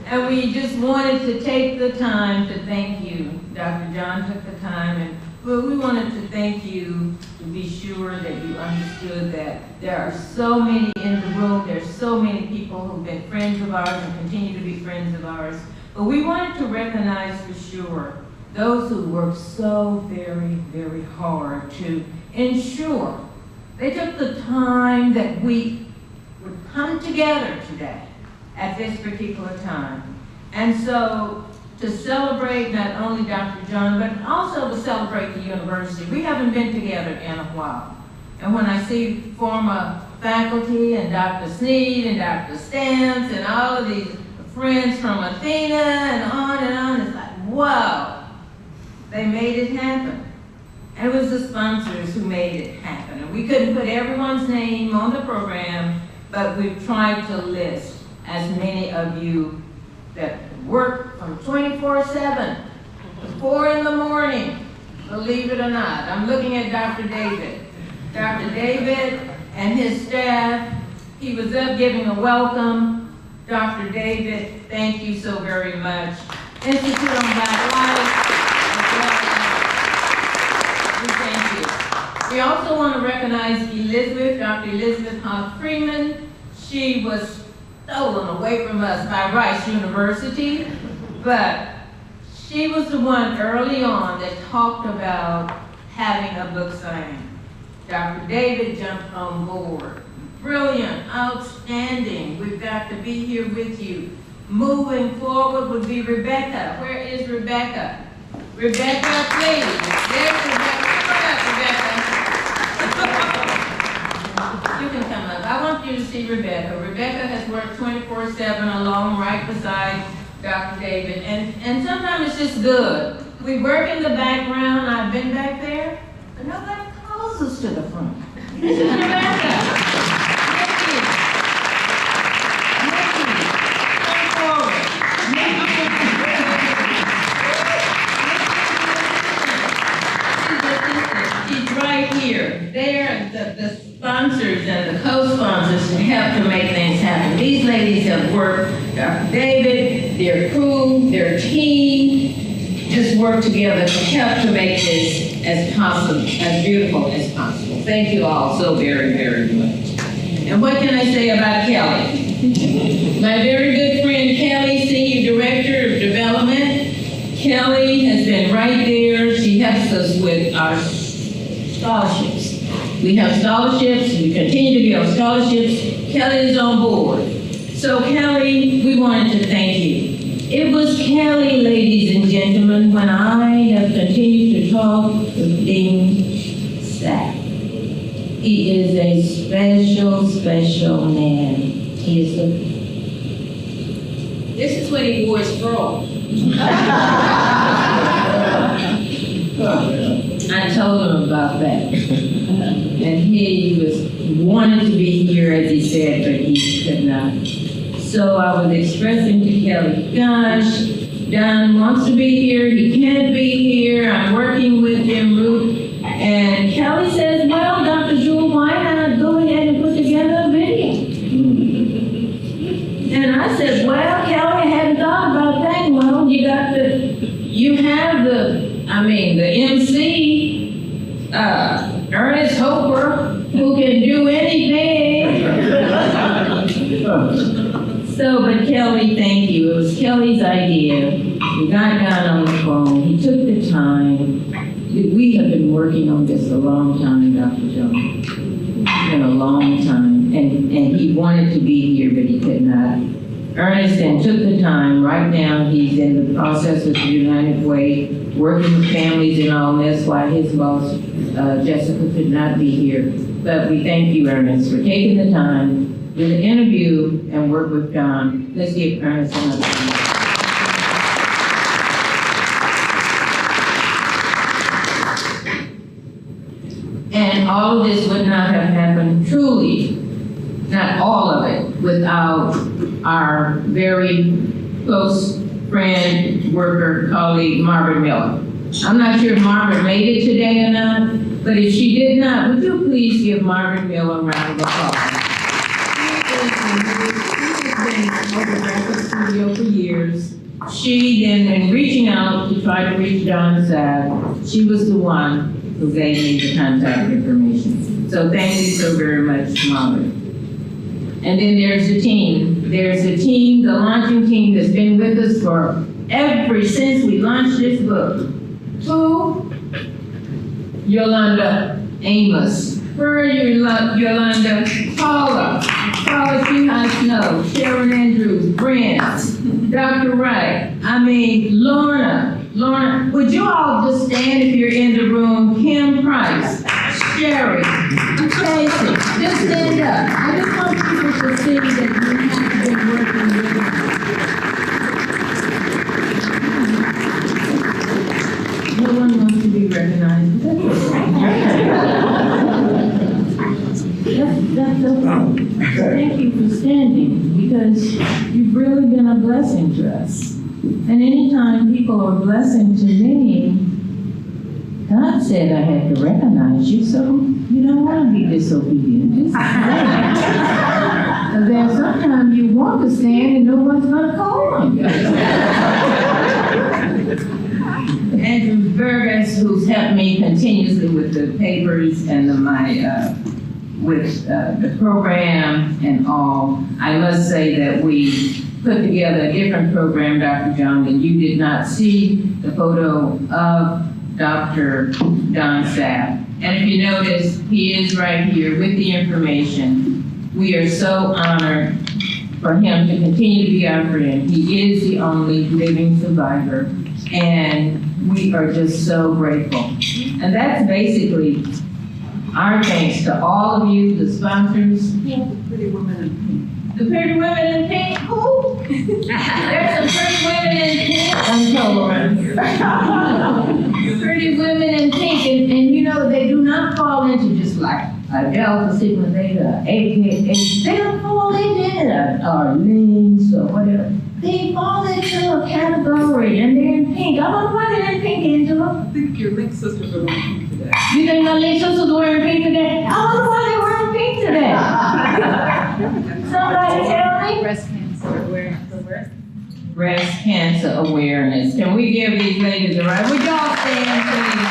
And we just wanted to take the time to thank you. Dr. John took the time, and we wanted to thank you to be sure that you understood that there are so many in the room, there's so many people who've been friends of ours and continue to be friends of ours. But we wanted to recognize for sure those who worked so very, very hard to ensure they took the time that we would come together today at this particular time. And so to celebrate not only Dr. John, but also to celebrate the university. We haven't been together in a while. And when I see former faculty and Dr. Sneed and Dr. Stamps and all of these friends from Athena and on, it's like, wow, they made it happen. And it was the sponsors who made it happen. And we couldn't put everyone's name on the program, but we've tried to list as many of you that work from 24/7 to 4 in the morning, believe it or not. I'm looking at Dr. David. Dr. David and his staff, he was up giving a welcome. Dr. David, thank you so very much. Institute on Black Life, we thank you. We also want to recognize Elizabeth, Dr. Elizabeth Hawk-Freeman. She was stolen away from us by Rice University, but she was the one early on that talked about having a book signing. Dr. David jumped on board. Brilliant, outstanding. We've got to be here with you. Moving forward would be Rebecca. Where is Rebecca? Rebecca, please. There's Rebecca. Come up, Rebecca. You can come up. I want you to see Rebecca. Rebecca has worked 24/7 alone right beside Dr. David. And sometimes it's just good. We work in the background. I've been back there, but nobody calls us to the front. This is Rebecca. They're the sponsors and the co-sponsors who help to make things happen. These ladies have worked, Dr. David, their crew, their team, just work together to help to make this as possible, as beautiful as possible. Thank you all so very, very much. And what can I say about Kelly? My very good friend Kelly, Senior Director of Development. Kelly has been right there. She helps us with our scholarships. We have scholarships, we continue to be on scholarships. Kelly is on board. So Kelly, we wanted to thank you. It was Kelly, ladies and gentlemen, when I have continued to talk with Dean Saff. He is a special, special man. He is the... This is when he wore his fro. I told him about that. And he wanted to be here, as he said, but he could not. So I was expressing to Kelly, gosh, Don wants to be here, he can't be here, I'm working with him, Ruth. And Kelly says, well, Dr. Jewel, why not go ahead and put together a video? And I said, well, Kelly, I hadn't thought about that. Well, you have the MC, Ernest Hooper, who can do anything. So, but Kelly, thank you. It was Kelly's idea. We got down on the phone. He took the time. We have been working on this a long time, Dr. Jones. It's been a long time. And he wanted to be here, but he could not. Ernest then took the time. Right now, he's in the process with the United Way, working with families and all this, while his boss, Jessica, could not be here. But we thank you, Ernest, for taking the time to do the interview and work with John. Let's give Ernest another round. And all of this would not have happened, truly, not all of it, without our very close friend, worker, colleague, Margaret Miller. I'm not sure if Margaret made it today or not, but if she did not, would you please give Margaret Miller a round of applause? She has been over GraphicStudio for years. She then, in reaching out to try to reach John Saff, she was the one who gave me the contact information. So thank you so very much, Margaret. And then there's the team. There's the team, the launching team that's been with us since we launched this book. Who? Yolanda Amos. Where are you, Yolanda? Paula Treehouse Snow, Sharon Andrews, Brent, Dr. Wright, Lorna, would you all just stand if you're in the room? Kim Price, Sherry, Casey, just stand up. I just want people to see that we have been working with them. No one wants to be recognized. That's okay. Thank you for standing, because you've really been a blessing to us. And anytime people are a blessing to me, God said I had to recognize you, so you don't want to be disobedient. Just stand. Because then sometimes you want to stand and no one's going to call on you. Andrew Burgess, who's helped me continuously with the papers and the program and all. I must say that we put together a different program, Dr. John, and you did not see the photo of Dr. Don Saff. And if you notice, he is right here with the information. We are so honored for him to continue to be our friend. He is the only living survivor, and we are just so grateful. And that's basically our thanks to all of you, the sponsors. The Pretty Women in Pink. The Pretty Women in Pink? Who? There's some Pretty Women in Pink. I'm told around here. The Pretty Women in Pink, and you know, they do not fall into just like a Delta Sigma Theta, AKA. They don't fall into it, or links or whatever. They fall into a category, and they're in pink. I wonder why they're in pink, Angela. I think your link sisters are wearing pink today. You think my link sisters are wearing pink today? I wonder why they're wearing pink today. Somebody tell me. Breast cancer awareness. Breast cancer awareness. Can we give these ladies a round? Would y'all stand, please?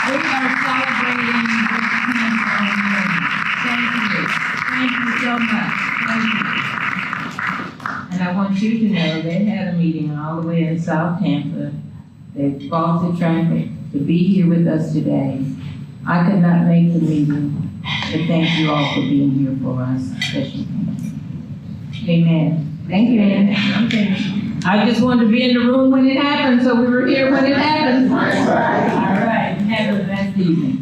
We are celebrating breast cancer awareness. Thank you. Thank you so much. And I want you to know they had a meeting all the way in South Tampa. They fought the traffic to be here with us today. I could not make the meeting, but thank you all for being here for us, especially. Amen. Thank you, Ann. I'm finished. I just wanted to be in the room when it happened, so we were here when it happened. All right. Have a blessed evening.